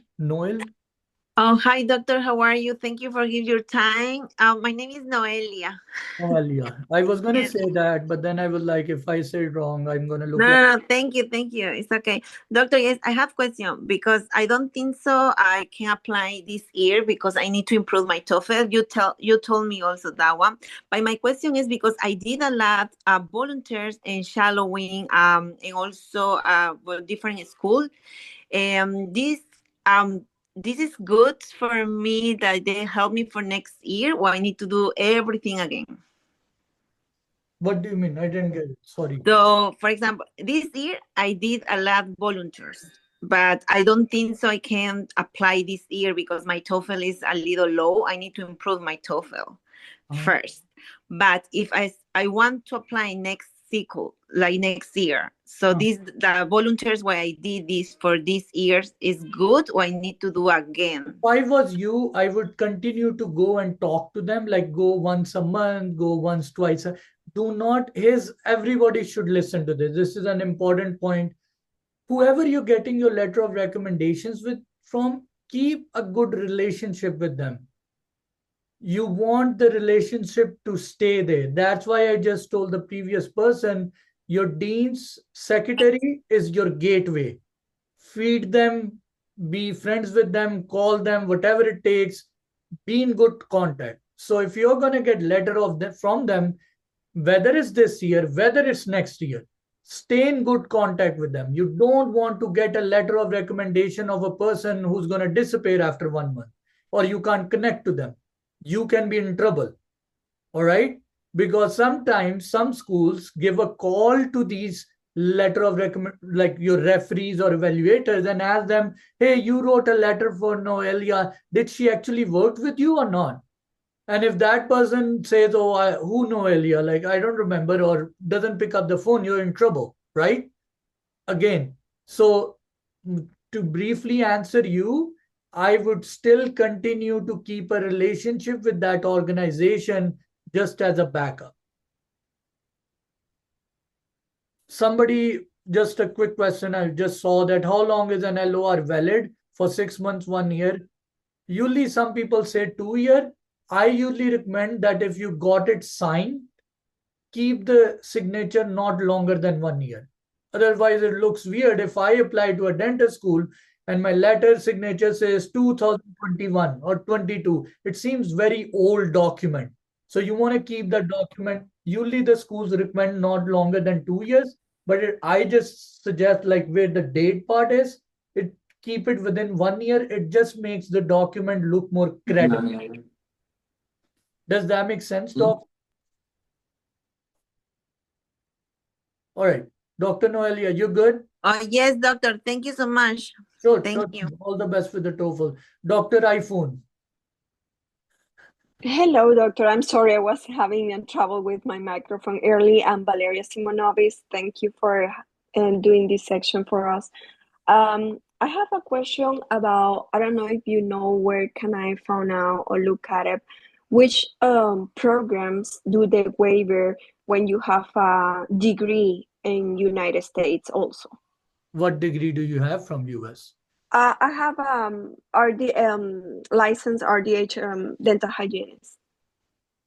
Oh, hi, doctor. How are you? Thank you for giving your time. My name is Noelia. Noelia. I was gonna Yes. say that, but then I was like, if I say it wrong, I'm gonna look No, like. no, no. Thank you. Thank you. It's okay. Doctor, yes, I have question because I don't think so I can apply this year because I need to improve my TOEFL. You told me also that one. But my question is because I did a lot of volunteers and shadowing and also different school. This is good for me that they help me for next year, or I need to do everything again. What do you mean? I didn't get it. Sorry. So, for example, this year I did a lot of volunteers, but I don't think so I can apply this year because my TOEFL is a little low. I need to improve my TOEFL first. But if I want to apply next cycle, like next year, so the volunteers where I did this for this year is good, or I need to do again? If I was you, I would continue to go and talk to them, like go once a month, go once, twice. Do not, everybody should listen to this. This is an important point. Whoever you're getting your letter of recommendations from, keep a good relationship with them. You want the relationship to stay there. That's why I just told the previous person, your dean's secretary is your gateway. Feed them, be friends with them, call them, whatever it takes, be in good contact. So if you're going to get letter from them, whether it's this year, whether it's next year, stay in good contact with them. You don't want to get a letter of recommendation of a person who's going to disappear after 1 month, or you can't connect to them. You can be in trouble. All right? Because sometimes some schools give a call to these letter of recommend, like your referees or evaluators, and ask them, hey, you wrote a letter for Noelia. Did she actually work with you or not? And if that person says, oh, who Noelia? Like, I don't remember, or doesn't pick up the phone, you're in trouble, right? Again, so to briefly answer you, I would still continue to keep a relationship with that organization just as a backup. Somebody, just a quick question, I just saw that how long is an LOR valid? For 6 months, 1 year? Usually some people say 2 years. I usually recommend that if you got it signed, keep the signature not longer than 1 year. Otherwise, it looks weird if I apply to a dental school and my letter signature says 2021 or 22. It seems very old document. So you want to keep the document. Usually the schools recommend not longer than 2 years, but I just suggest like where the date part is, it keep it within 1 year. It just makes the document look more credible. Does that make sense, Doc? All right. Dr. Noelia, you good? Yes, doctor. Thank you so much. Sure, Thank sure. you. All the best with the TOEFL. Dr. iPhone. Hello, doctor. I'm sorry I was having trouble with my microphone early. I'm Valeria Simonovis. Thank you for doing this section for us. I have a question about, I don't know if you know where can I find out or look at it, which programs do they waiver when you have a degree in United States also? What degree do you have from US? I have RD license RDH dental hygienist.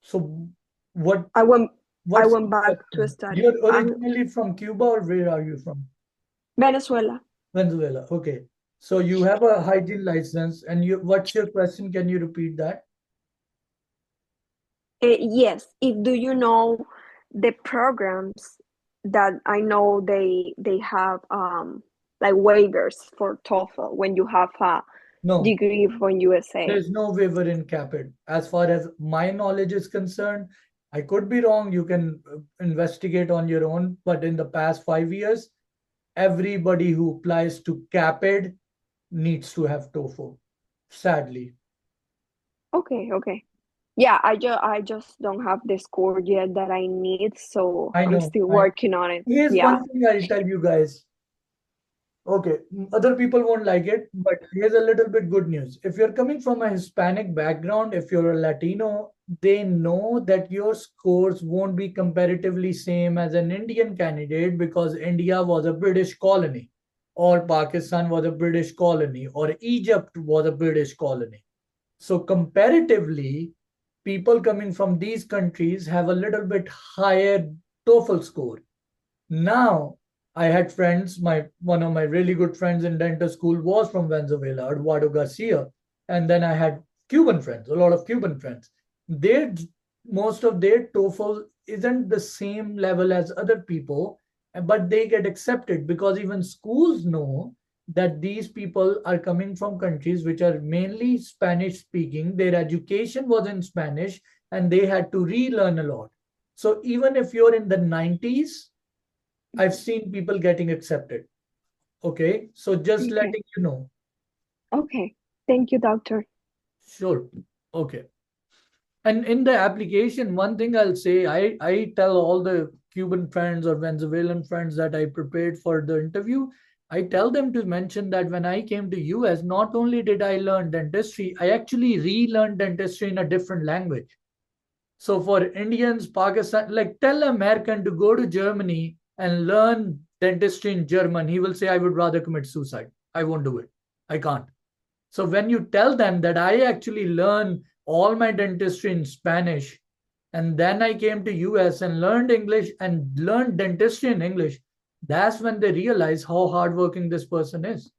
So what I went what's back to study. You're originally from Cuba or where are you from? Venezuela. Venezuela. Okay. So you have a hygiene license and what's your question? Can you repeat that? Yes. Do you know the programs that I know they have like waivers for TOEFL when you have a No. degree from USA? There's no waiver in CAPID. As far as my knowledge is concerned, I could be wrong. You can investigate on your own. But in the past 5 years, everybody who applies to CAPID needs to have TOEFL, sadly. Okay. Yeah, I just don't have the score yet that I need, so I know. I'm still working on it. Here's Yeah. one thing I'll tell you guys. Okay, other people won't like it, but here's a little bit good news. If you're coming from a Hispanic background, if you're a Latino, they know that your scores won't be comparatively same as an Indian candidate because India was a British colony, or Pakistan was a British colony, or Egypt was a British colony. So comparatively, people coming from these countries have a little bit higher TOEFL score. Now, I had friends, one of my really good friends in dental school was from Venezuela, Eduardo Garcia. And then I had Cuban friends, a lot of Cuban friends. Most of their TOEFL isn't the same level as other people, but they get accepted because even schools know that these people are coming from countries which are mainly Spanish speaking. Their education was in Spanish and they had to relearn a lot. So even if you're in the 90s, I've seen people getting accepted. Okay. So just letting you know. Okay. Thank you, doctor. Sure. Okay. And in the application, one thing I'll say, I tell all the Cuban friends or Venezuelan friends that I prepared for the interview, I tell them to mention that when I came to US, not only did I learn dentistry, I actually relearned dentistry in a different language. So for Indians, Pakistan, like tell an American to go to Germany and learn dentistry in German, he will say, I would rather commit suicide. I won't do it. I can't. So when you tell them that I actually learn all my dentistry in Spanish, and then I came to US and learned English and learned dentistry in English, that's when they realize how hardworking this person is.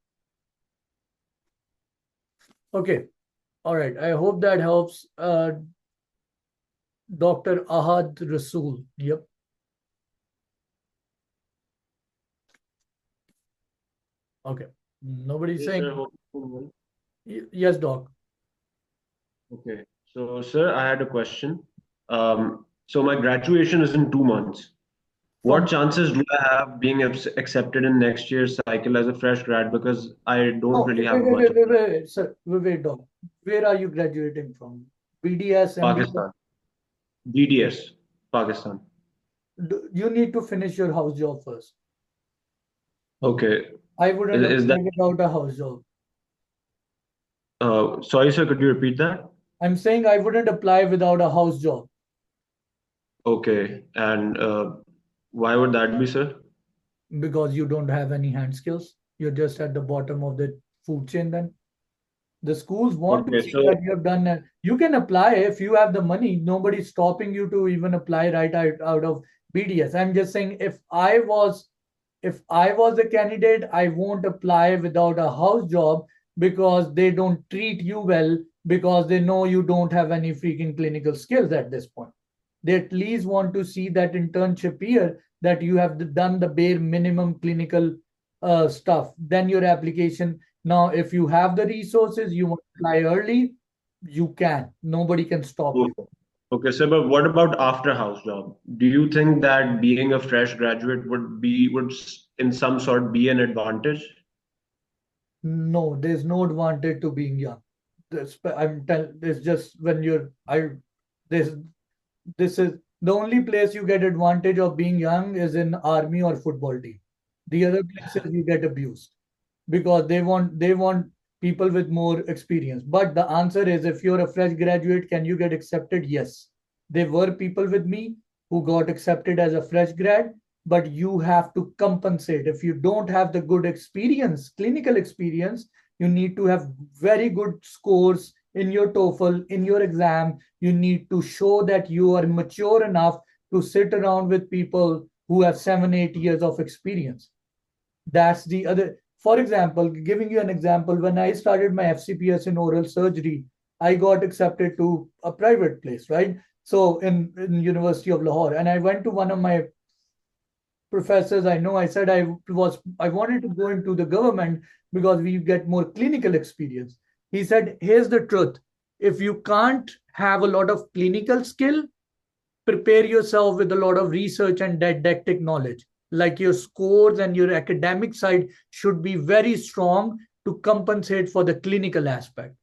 Okay. All right. I hope that helps. Dr. Ahad Rasool. Yep. Okay. Nobody's saying. Yes, Doc. Okay. So, sir, I had a question. So my graduation is in 2 months. What chances do I have being accepted in next year's cycle as a fresh grad? Because I don't really have much. Wait, sir. Wait, Doc. Where are you graduating from? BDS, Pakistan. DDS, Pakistan. You need to finish your house job first. Okay. I wouldn't apply without a house job. Sorry, sir, could you repeat that? I'm saying I wouldn't apply without a house job. Okay. And why would that be, sir? Because you don't have any hand skills. You're just at the bottom of the food chain then. The schools want to Okay, see so that you have done it. You can apply if you have the money. Nobody's stopping you to even apply right out of BDS. I'm just saying if I was a candidate, I won't apply without a house job because they don't treat you well because they know you don't have any freaking clinical skills at this point. They at least want to see that internship year that you have done the bare minimum clinical stuff. Then your application. Now, if you have the resources, you want to apply early, you can. Nobody can stop you. okay, so but what about after house job? Do you think that being a fresh graduate would in some sort be an advantage? No, there's no advantage to being young. It's just when this this is the only place you get advantage of being young is in army or football team. The other places you get abused because they want people with more experience. But the answer is if you're a fresh graduate, can you get accepted? Yes. There were people with me who got accepted as a fresh grad, but you have to compensate. If you don't have the good experience, clinical experience, you need to have very good scores in your TOEFL, in your exam. You need to show that you are mature enough to sit around with people who have 7, 8 years of experience. That's the other. For example, giving you an example, when I started my FCPS in oral surgery, I got accepted to a private place, right? So in University of Lahore, and I went to one of my professors I know. I said I wanted to go into the government because we get more clinical experience. He said, here's the truth. If you can't have a lot of clinical skill, prepare yourself with a lot of research and didactic knowledge. Like your scores and your academic side should be very strong to compensate for the clinical aspect.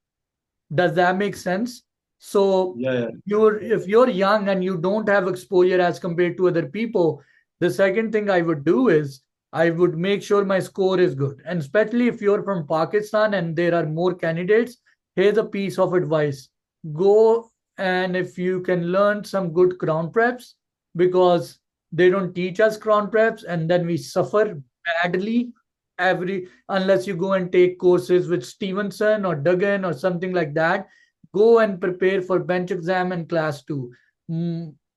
Does that make sense? So Yeah, if you're young and you don't have exposure as compared to other people, the second thing I would do is I would make sure my score is good. And especially if you're from Pakistan and there are more candidates, here's a piece of advice. Go, and if you can learn some good crown preps, because they don't teach us crown preps and then we suffer badly every unless you go and take courses with Stevenson or Duggan or something like that. Go and prepare for bench exam and class 2.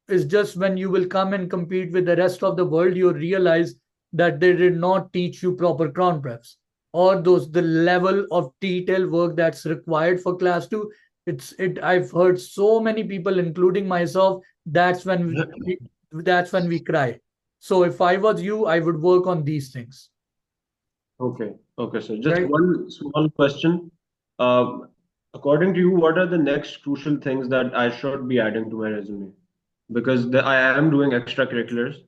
It's just when you will come and compete with the rest of the world, you realize that they did not teach you proper crown preps or the level of detail work that's required for class 2. I've heard so many people, including myself, that's when we cry. So if I was you, I would work on these things. okay, okay. So just Right. one small question. Um, According to you, what are the next crucial things that I should be adding to my resume? Because I am doing extracurriculars.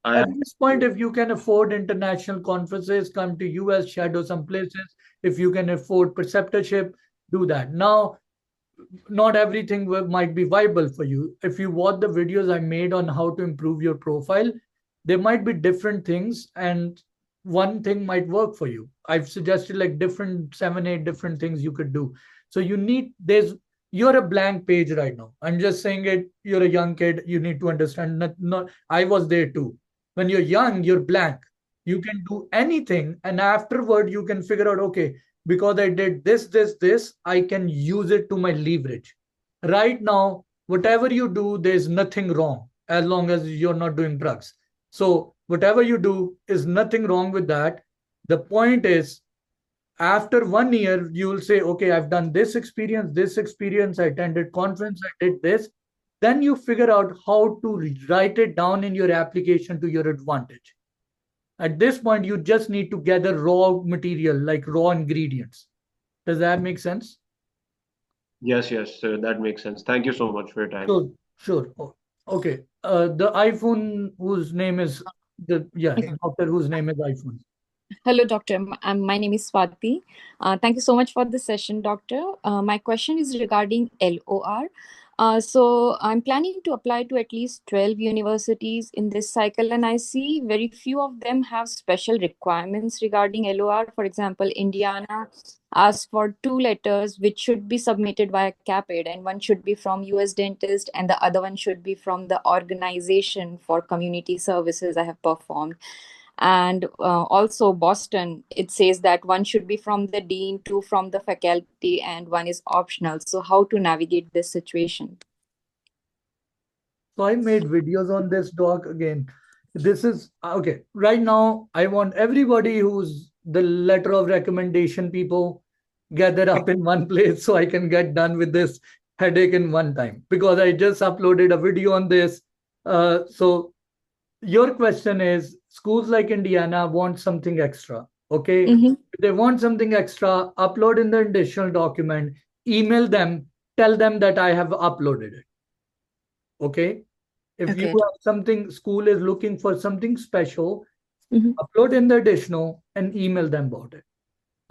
I At this point, if you can afford international conferences, come to US, shadow some places. If you can afford preceptorship, do that. Now, not everything might be viable for you. If you watch the videos I made on how to improve your profile, there might be different things, and one thing might work for you. I've suggested like different 7, 8 different things you could do. So you're a blank page right now. I'm just saying it. You're a young kid. You need to understand. Not I was there too. When you're young, you're blank. You can do anything, and afterward you can figure out, okay, because I did this, I can use it to my leverage. Right now, whatever you do, there's nothing wrong as long as you're not doing drugs. So, whatever you do is nothing wrong with that. The point is, after 1 year, you will say, okay, I've done this experience, I attended conference, I did this. Then you figure out how to write it down in your application to your advantage. At this point, you just need to gather raw material, like raw ingredients. Does that make sense? yes, sir, that makes sense. Thank you so much for your time. Sure. Okay. The iPhone whose name is doctor whose name is iPhone. Hello, Doctor. My name is Swati. Thank you so much for the session, Doctor. My question is regarding LOR. So I'm planning to apply to at least 12 universities in this cycle, and I see very few of them have special requirements regarding LOR. For example, Indiana asks for 2 letters, which should be submitted via CAPID, and one should be from US Dentist, and the other one should be from the organization for community services I have performed. And also Boston, it says that one should be from the dean, two from the faculty, and one is optional. So how to navigate this situation? So I made videos on this, doc. Again, this is okay. Right now, I want everybody who's the letter of recommendation people gather up in one place so I can get done with this headache in one time, because I just uploaded a video on this. So your question is, schools like Indiana want something extra. Okay. Mm-hmm. If they want something extra, upload in the additional document, email them, tell them that I have uploaded it. Okay. If you Okay. have something, school is looking for something special, Mm-hmm. upload in the additional and email them about it.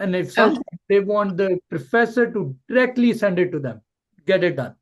And if Okay. they want the professor to directly send it to them, get it done.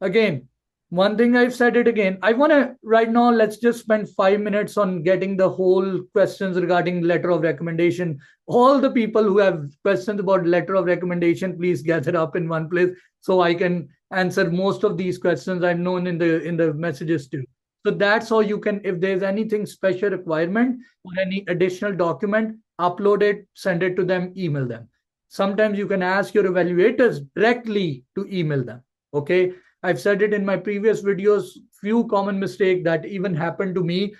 Again, one thing I've said it again. I want to right now, let's just spend 5 minutes on getting the whole questions regarding letter of recommendation. All the people who have questions about letter of recommendation, please gather up in one place so I can answer most of these questions I've known in the messages too. So that's how you can, if there's anything special requirement or any additional document, upload it, send it to them, email them. Sometimes you can ask your evaluators directly to email them. Okay. I've said it in my previous videos, few common mistakes that even happened to me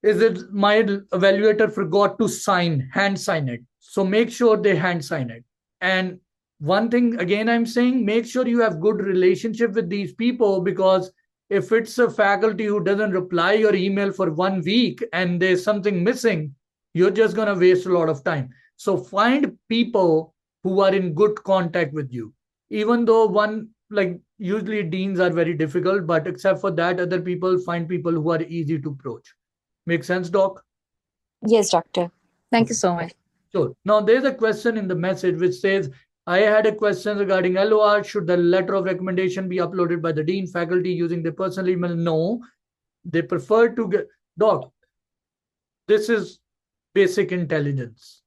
is that my evaluator forgot to hand sign it. So make sure they hand sign it. And one thing, again, I'm saying, make sure you have good relationship with these people, because if it's a faculty who doesn't reply your email for 1 week and there's something missing, you're just going to waste a lot of time. So find people who are in good contact with you. Even though like usually deans are very difficult, but except for that, other people find people who are easy to approach. Make sense, doc? Yes, doctor. Thank you so much. Sure. Now there's a question in the message which says, I had a question regarding LOR. Should the letter of recommendation be uploaded by the dean, faculty using their personal email? No, they prefer to get, doc, this is basic intelligence.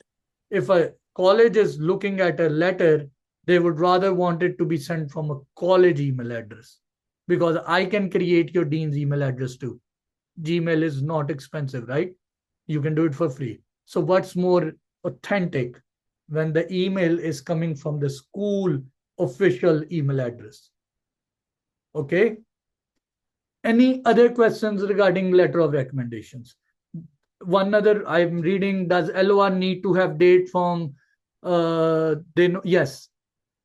If a college is looking at a letter, they would rather want it to be sent from a college email address, because I can create your dean's email address too. Gmail is not expensive, right? You can do it for free. So what's more authentic when the email is coming from the school official email address? Okay. Any other questions regarding letter of recommendations? One other I'm reading, does LOR need to have date from yes,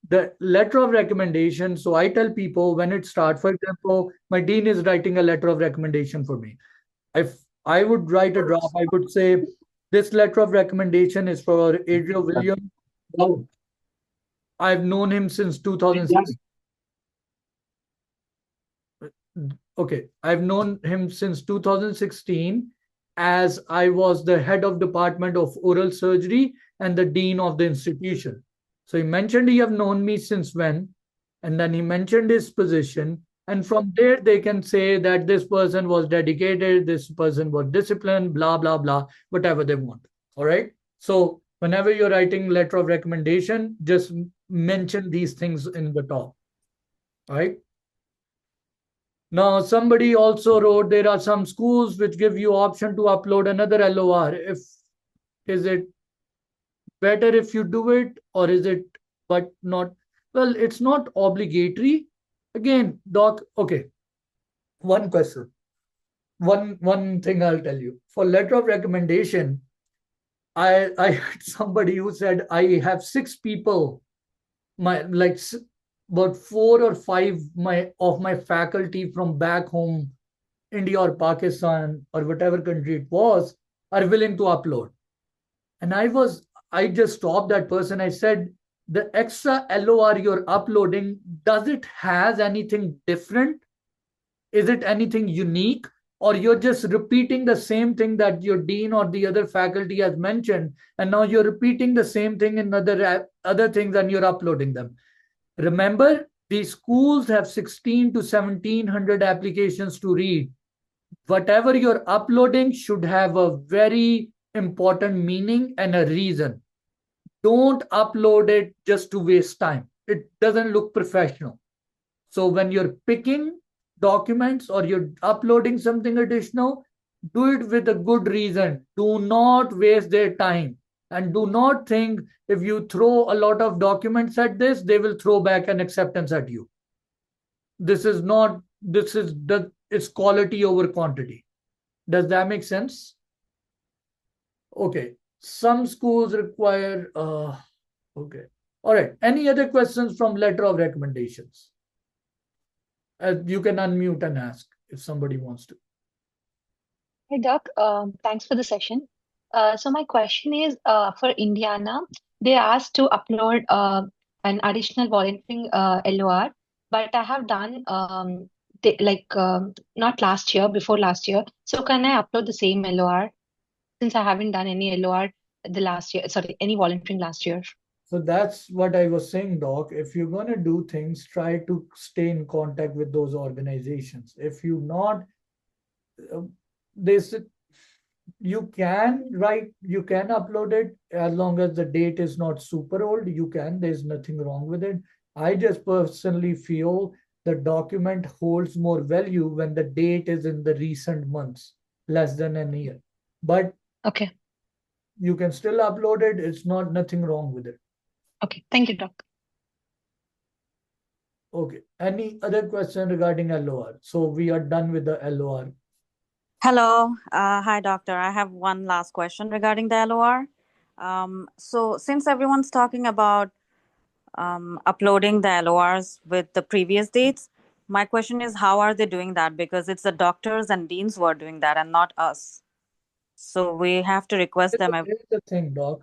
the letter of recommendation. So I tell people when it starts, for example, my dean is writing a letter of recommendation for me. If I would write a draft, I would say this letter of recommendation is for Adriel William. I've known him since 2006. Okay, I've known him since 2016, as I was the head of department of oral surgery and the dean of the institution. So he mentioned he have known me since when, and then he mentioned his position. And from there, they can say that this person was dedicated, this person was disciplined, blah, blah, blah, whatever they want. All right. So whenever you're writing letter of recommendation, just mention these things in the top. All right. Now, somebody also wrote, there are some schools which give you option to upload another LOR. Is it better if you do it, or is it, but not? Well, it's not obligatory. Again, doc, okay. One question. One thing I'll tell you. For letter of recommendation, I had somebody who said, I have 6 people, about 4 or 5 of my faculty from back home, India or Pakistan or whatever country it was, are willing to upload. And I just stopped that person. I said, the extra LOR you're uploading, does it has anything different? Is it anything unique? Or you're just repeating the same thing that your dean or the other faculty has mentioned, and now you're repeating the same thing in other things and you're uploading them. Remember, these schools have 16 to 1700 applications to read. Whatever you're uploading should have a very important meaning and a reason. Don't upload it just to waste time. It doesn't look professional. So when you're picking documents or you're uploading something additional, Do it with a good reason. Do not waste their time. And do not think if you throw a lot of documents at this, they will throw back an acceptance at you. This is not, this is the, it's quality over quantity. Does that make sense? Okay. Some schools require, okay. All right. Any other questions from letter of recommendations? You can unmute and ask if somebody wants to. Hey, Doc. Thanks for the session. So my question is, for Indiana, they asked to upload an additional volunteering LOR, but I have done not last year, before last year. So can I upload the same LOR since I haven't done any LOR the last year? Sorry, any volunteering last year. So that's what I was saying, Doc. If you're going to do things, try to stay in contact with those organizations. If you not, this you can upload it as long as the date is not super old. You can, there's nothing wrong with it. I just personally feel the document holds more value when the date is in the recent months, less than a year. But okay, you can still upload it. It's not nothing wrong with it. Okay, thank you, Doc. Okay. Any other question regarding LOR? So we are done with the LOR. Hello. Hi, doctor. I have one last question regarding the LOR. So since everyone's talking about uploading the LORs with the previous dates, my question is, how are they doing that? Because it's the doctors and deans who are doing that and not us. So we have to request them. Here's the thing, Doc.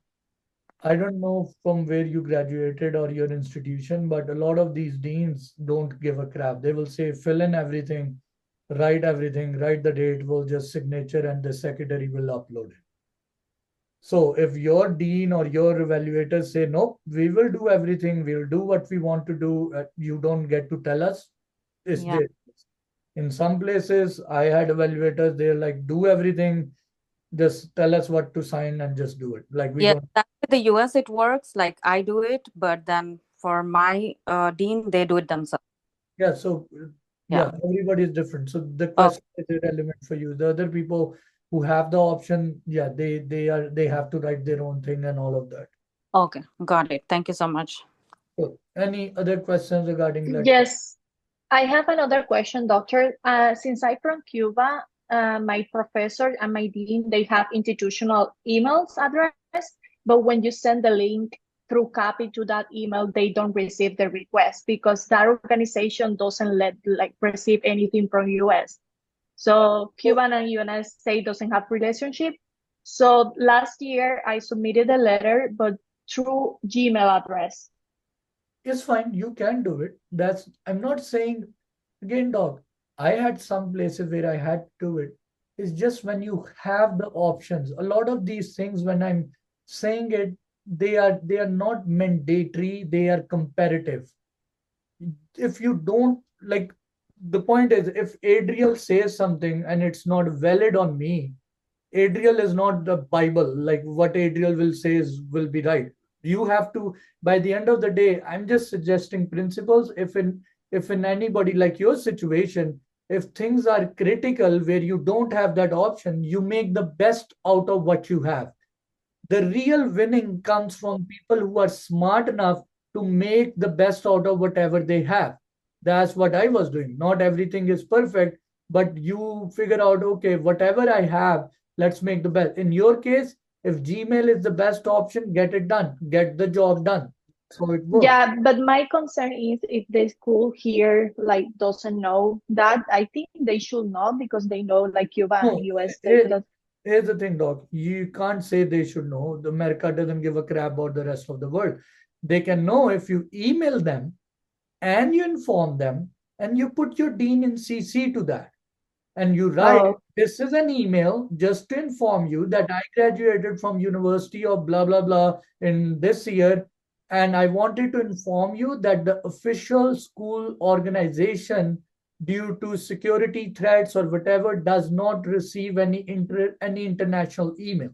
I don't know from where you graduated or your institution, but a lot of these deans don't give a crap. They will say, fill in everything, write the date, will just signature, and the secretary will upload it. So if your dean or your evaluators say, nope, we will do everything, we'll do what we want to do, you don't get to tell us, it's there. In some places, I had evaluators, they're like, do everything, just tell us what to sign and just do it. Like we don't. That's in the US it works. Like I do it, but then for my dean, they do it themselves. Yeah, so everybody is different. So the question is irrelevant for you. The other people who have the option, they have to write their own thing and all of that. Okay, got it. Thank you so much. So, any other questions regarding that? Yes, I have another question, doctor. Since I'm from Cuba, my professor and my dean, they have institutional emails address, but when you send the link through CAPID to that email, they don't receive the request because that organization doesn't receive anything from US. So Cuban and United States doesn't have relationship. So last year I submitted a letter, but through Gmail address. It's fine. You can do it. I'm not saying, again, Doc, I had some places where I had to do it. It's just when you have the options. A lot of these things, when I'm saying it, they are not mandatory, they are comparative. If you don't, like, the point is, if Adriel says something and it's not valid on me, Adriel is not the Bible. Like what Adriel will say will be right. You have to, by the end of the day, I'm just suggesting principles. If in anybody like your situation, if things are critical where you don't have that option, you make the best out of what you have. The real winning comes from people who are smart enough to make the best out of whatever they have. That's what I was doing. Not everything is perfect, but you figure out, okay, whatever I have, let's make the best. In your case, if Gmail is the best option, get it done, get the job done. So it works. Yeah, but my concern is if the school here doesn't know that, I think they should know because they know Cuba and US. Here's the thing, Doc. You can't say they should know. America doesn't give a crap about the rest of the world. They can know if you email them and you inform them and you put your dean in CC to that. And you write, this is an email just to inform you that I graduated from University of blah, blah, blah in this year. And I wanted to inform you that the official school organization, due to security threats or whatever, does not receive any international email.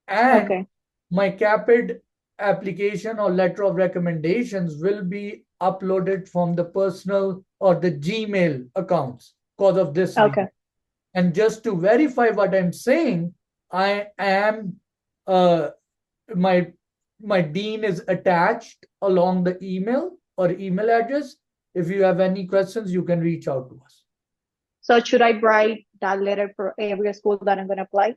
And my CAPID application or letter of recommendations will be uploaded from the personal or the Gmail accounts because of this reason. And just to verify what I'm saying, I am my my dean is attached along the email or email address. If you have any questions, you can reach out to us. So should I write that letter for every school that I'm going to apply?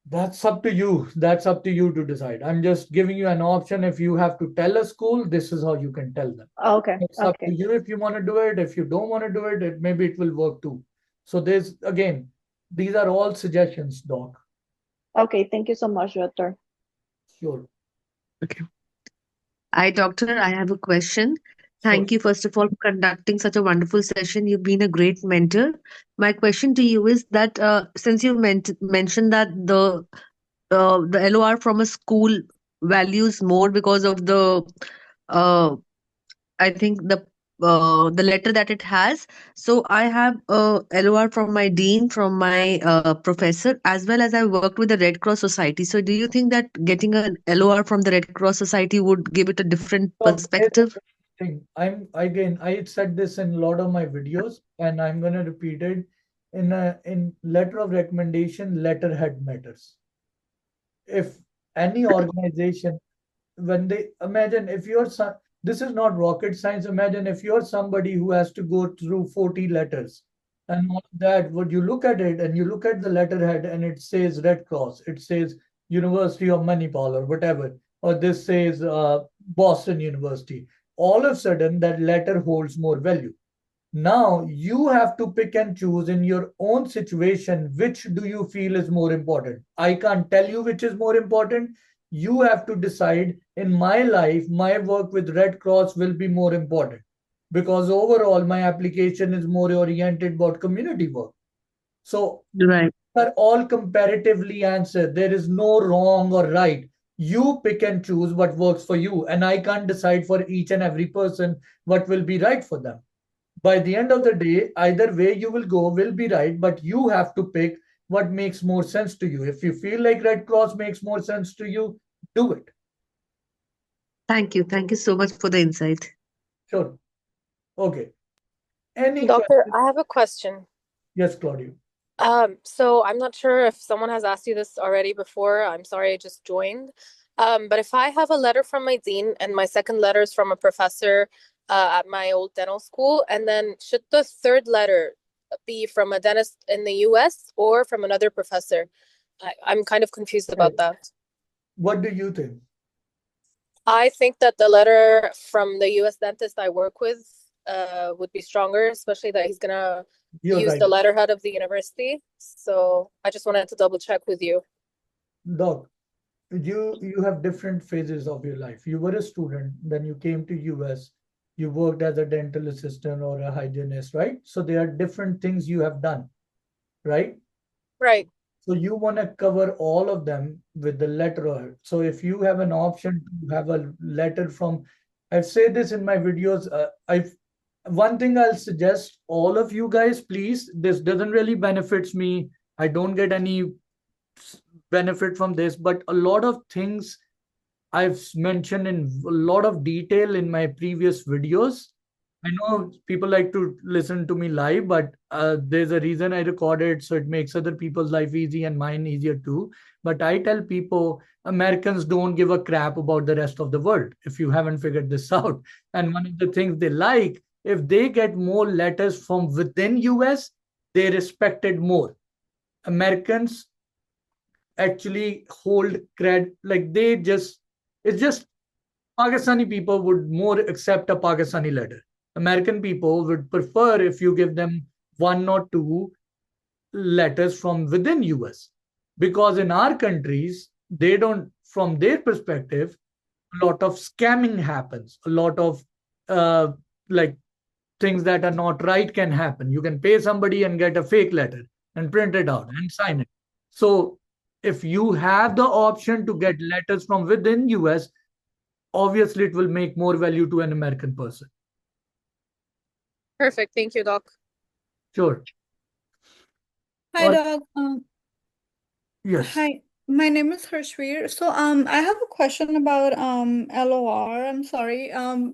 That's up to you. That's up to you to decide. I'm just giving you an option. If you have to tell a school, this is how you can tell them. Okay. It's up to you if you want to do it. If you don't want to do it, maybe it will work too. So there's again, these are all suggestions, Doc. Okay. Thank you so much, Doctor. Sure. Okay. Hi, Doctor. I have a question. Thank you, first of all, for conducting such a wonderful session. You've been a great mentor. My question to you is that since you mentioned that the LOR from a school values more because of the I think the letter that it has. So I have a LOR from my dean, from my professor, as well as I worked with the Red Cross Society. So do you think that getting an LOR from the Red Cross Society would give it a different perspective? I said this in a lot of my videos, and I'm gonna repeat it. In letter of recommendation, letterhead matters. If any organization, when they imagine, if you're this is not rocket science. Imagine if you're somebody who has to go through 40 letters and all that, would you look at it and you look at the letterhead and it says Red Cross, it says University of Manipal or whatever, or this says Boston University, all of a sudden that letter holds more value. Now you have to pick and choose in your own situation, which do you feel is more important? I can't tell you which is more important. You have to decide. In my life, my work with Red Cross will be more important because overall my application is more oriented about community work. So right, are all comparatively answered. There is no wrong or right. You pick and choose what works for you, and I can't decide for each and every person what will be right for them. By the end of the day, either way you will go will be right, but you have to pick what makes more sense to you. If you feel like Red Cross makes more sense to you, do it. Thank you. Thank you so much for the insight. Sure. Okay. Any Doctor, questions? I have a question. Yes, Claudia. So I'm not sure if someone has asked you this already before. I'm sorry, I just joined. But if I have a letter from my dean and my second letter is from a professor at my old dental school, and then should the third letter be from a dentist in the US or from another professor? I'm kind of confused about that. What do you think? I think that the letter from the US dentist I work with would be stronger, especially that he's gonna use right. the letterhead of the university. So I just wanted to double check with you. Doc, you have different phases of your life. You were a student, then you came to US, you worked as a dental assistant or a hygienist, right? So there are different things you have done, right? Right. So you want to cover all of them with the letter. So if you have an option to have a letter from, I've said this in my videos. One thing I'll suggest all of you guys, please. This doesn't really benefits me. I don't get any benefit from this, but a lot of things I've mentioned in a lot of detail in my previous videos. I know people like to listen to me live, but there's a reason I record it, so it makes other people's life easy and mine easier too. But I tell people, Americans don't give a crap about the rest of the world, if you haven't figured this out. And one of the things they like, if they get more letters from within US, they respect it more. Americans actually hold cred, like it's just Pakistani people would more accept a Pakistani letter. American people would prefer if you give them one or two letters from within US. Because in our countries, they don't, from their perspective, a lot of scamming happens. A lot of like things that are not right can happen. You can pay somebody and get a fake letter and print it out and sign it. So if you have the option to get letters from within US, obviously it will make more value to an American person. Perfect. Thank you, Doc. Sure. Hi, Doc. Yes. Hi. My name is Harshveer. So I have a question about LOR. I'm sorry.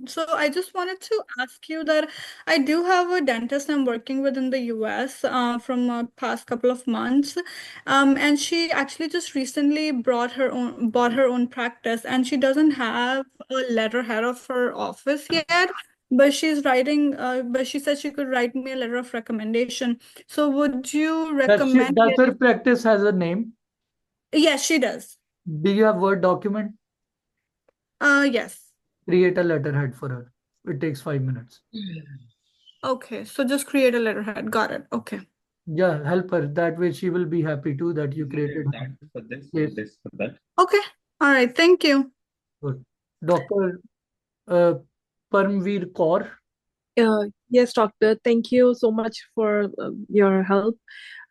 So I just wanted to ask you that I do have a dentist I'm working with in the US from past couple of months. And she actually just recently bought her own practice, and she doesn't have a letterhead of her office yet. But but she said she could write me a letter of recommendation. So would you recommend Does getting? her practice has a name? Yes, she does. Do you have Word document? Yes. Create a letterhead for her. It takes 5 minutes. Okay, so just create a letterhead. Got it. Okay. Yeah, help her. That way she will be happy too that you created her. Yes. for that. Okay. All right. Thank you. Good. Dr. Uh, Parmveer Kaur. Yes, doctor. Thank you so much for your help.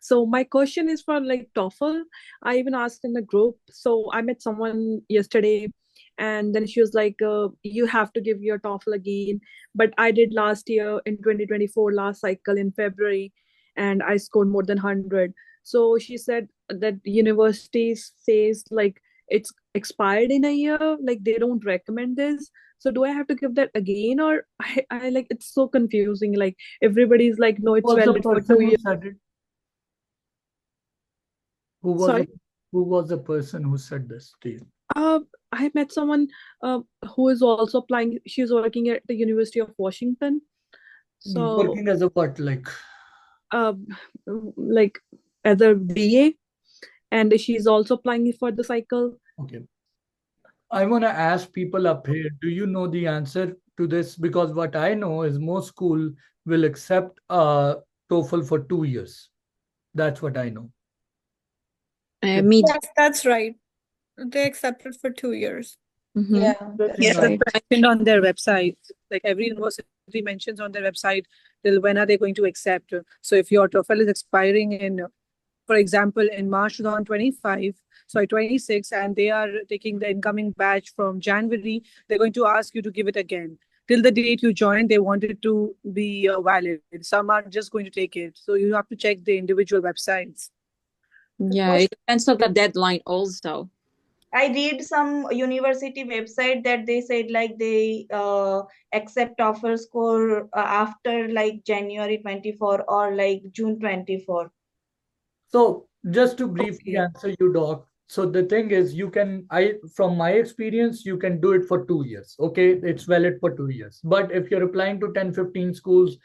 So my question is for like TOEFL. I even asked in the group. So I met someone yesterday, and then she was like, "You have to give your TOEFL again." But I did last year in 2024, last cycle in February, and I scored more than 100. So she said that universities says like it's expired in a year, like they don't recommend this. So do I have to give that again, or I like it's so confusing. Like everybody's like, no, it's Was the valid for person 2 who years. said it? Who was Sorry. the who was the person who said this to you? I met someone who is also applying. She's working at the University of Washington. So Working as a what, like? Like as a DA, and she's also applying for the cycle. Okay. I want to ask people up here, do you know the answer to this? Because what I know is most school will accept TOEFL for 2 years. That's what I know. Me. Yes, that's right. They accepted for 2 years. Yeah, Yes, that's right. that's mentioned on their website. Like every university mentions on their website till when are they going to accept. So if your TOEFL is expiring in, for example, in March 2025, sorry, 26, and they are taking the incoming batch from January, they're going to ask you to give it again. Till the date you join, they want it to be valid. Some are just going to take it. So you have to check the individual websites. Yeah, it depends on the deadline also. I read some university website that they said like they accept offer score after like January 24 or like June 24. So just to briefly answer you, Doc. So the thing is, from my experience, you can do it for 2 years. Okay, it's valid for 2 years. But if you're applying to 10, 15 schools,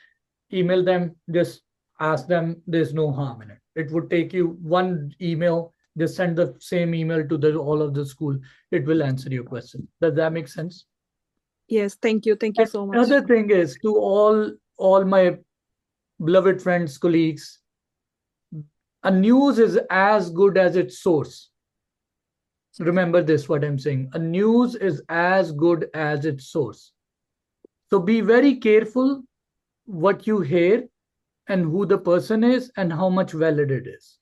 email them, just ask them, there's no harm in it. It would take you one email, just send the same email to all of the school. It will answer your question. Does that make sense? Yes, thank you. Thank you so much. Another thing is, to all my beloved friends, colleagues, a news is as good as its source. Remember this, what I'm saying. A news is as good as its source. So be very careful what you hear and who the person is and how much valid it is.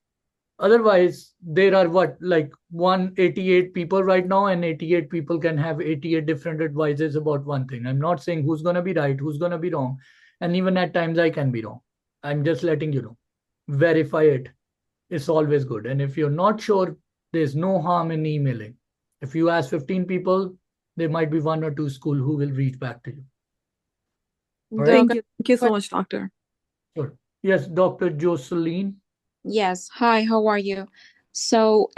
Otherwise, there are like 188 people right now, and 88 people can have 88 different advices about one thing. I'm not saying who's going to be right, who's going to be wrong. And even at times I can be wrong. I'm just letting you know. Verify it. It's always good. And if you're not sure, there's no harm in emailing. If you ask 15 people, there might be one or two school who will reach back to you. All right? Thank you so much, doctor. Sure. Yes, Dr. Jocelyn. Yes. Hi, how are you? So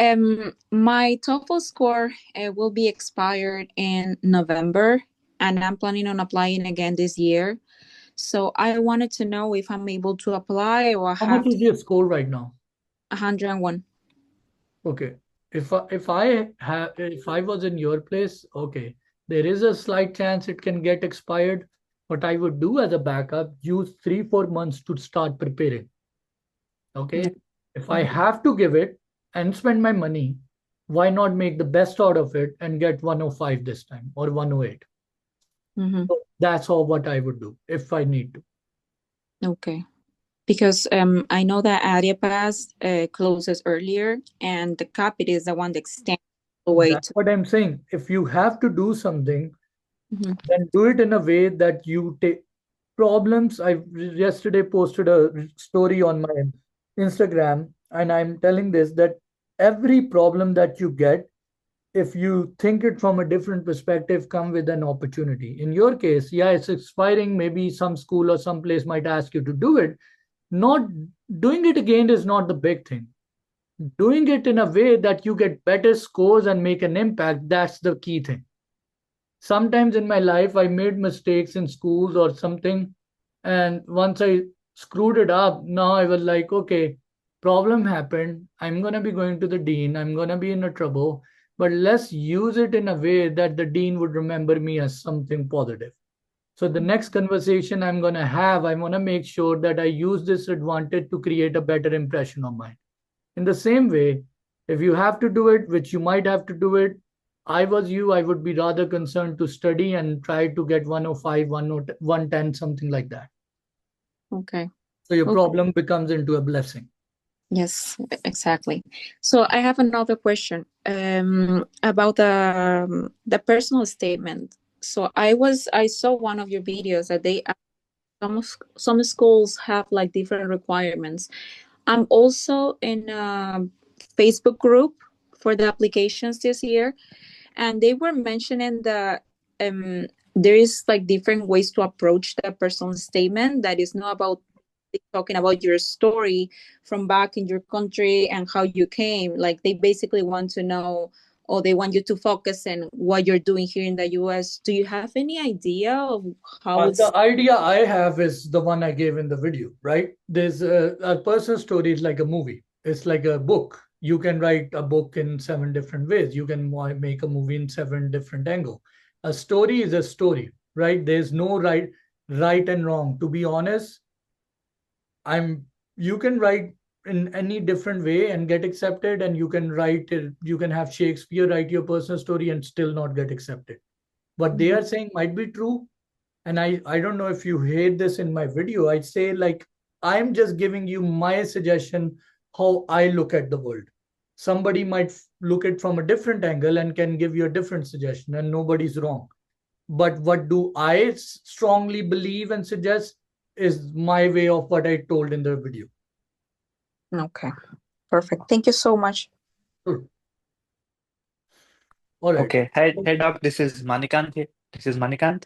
my TOEFL score will be expired in November, and I'm planning on applying again this year. So I wanted to know if I'm able to apply or how much is your score right now? 101. Okay. If I was in your place, okay, there is a slight chance it can get expired. What I would do as a backup, use 3-4 months to start preparing. Okay. If I have to give it and spend my money, why not make the best out of it and get 105 this time or 108? So that's all what I would do if I need to. Okay. Because I know that Area Pass closes earlier, and the CAPID is the one that extends the way. That's what I'm saying. If you have to do something, then do it in a way that you take problems. I yesterday posted a story on my Instagram, and I'm telling this, that every problem that you get, if you think it from a different perspective, come with an opportunity. In your case, yeah, it's expiring. Maybe some school or some place might ask you to do it. Not doing it again is not the big thing. Doing it in a way that you get better scores and make an impact, that's the key thing. Sometimes in my life, I made mistakes in schools or something. And once I screwed it up, now I was like, okay, problem happened. I'm going to be going to the dean. I'm going to be in a trouble. But let's use it in a way that the dean would remember me as something positive. So the next conversation I'm going to have, I want to make sure that I use this advantage to create a better impression of mine. In the same way, if you have to do it, which you might have to do it, I was you, I would be rather concerned to study and try to get 105, 110, something like that. Okay. So your Okay. problem becomes into a blessing. Yes, exactly. So I have another question about the personal statement. So I saw one of your videos that some schools have like different requirements. I'm also in a Facebook group for the applications this year, and they were mentioning that there is like different ways to approach the personal statement that is not about talking about your story from back in your country and how you came. Like they basically want to know, or they want you to focus on what you're doing here in the US. Do you have any idea of how it's The idea I have is the one I gave in the video, right? There's a person's story is like a movie. It's like a book. You can write a book in 7 different ways. You can make a movie in 7 different angles. A story is a story, right? There's no right and wrong. To be honest, you can write in any different way and get accepted, and you can write it, you can have Shakespeare write your personal story and still not get accepted. What they are saying might be true. And I don't know if you hate this in my video. I say, like, I'm just giving you my suggestion how I look at the world. Somebody might look at from a different angle and can give you a different suggestion, and nobody's wrong. But what do I strongly believe and suggest is my way of what I told in the video. Okay, perfect. Thank you so much. Sure. All right. Okay. Hey, Doc, this is Manikant here. This is Manikant.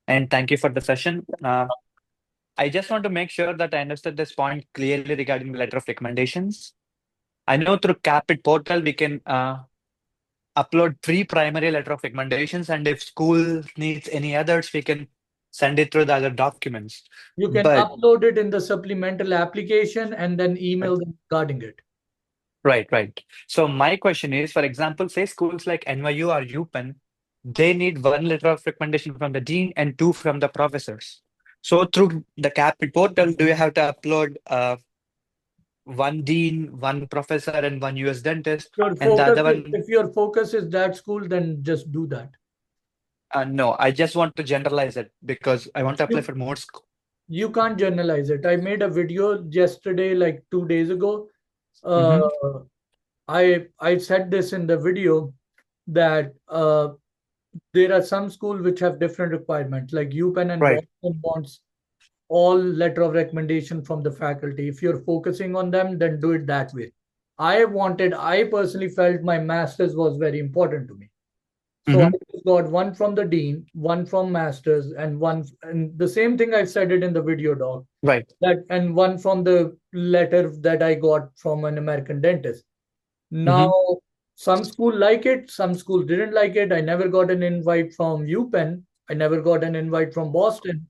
And thank you for the session. I just want to make sure that I understood this point clearly regarding the letter of recommendations. I know through CAPID portal, we can upload pre-primary letter of recommendations. And if school needs any others, we can send it through the other documents. You can upload it in the supplemental application and then email them regarding it. Right. So my question is, for example, say schools like NYU or UPenn, they need 1 letter of recommendation from the dean and 2 from the professors. So through the CAPID portal, do you have to upload 1 dean, 1 professor, and 1 US dentist? And the other one, if your focus is that school, then just do that. no, I just want to generalize it because I want to apply for more school. You can't generalize it. I made a video yesterday, like 2 days ago. I said this in the video that there are some schools which have different requirements, like UPenn and Boston wants all letter of recommendation from the faculty. If you're focusing on them, then do it that way. I personally felt my master's was very important to me. So I just got 1 from the dean, 1 from masters, and the same thing I said it in the video, Doc. Right. And 1 from the letter that I got from an American dentist. Now, some school like it, some school didn't like it. I never got an invite from UPenn. I never got an invite from Boston.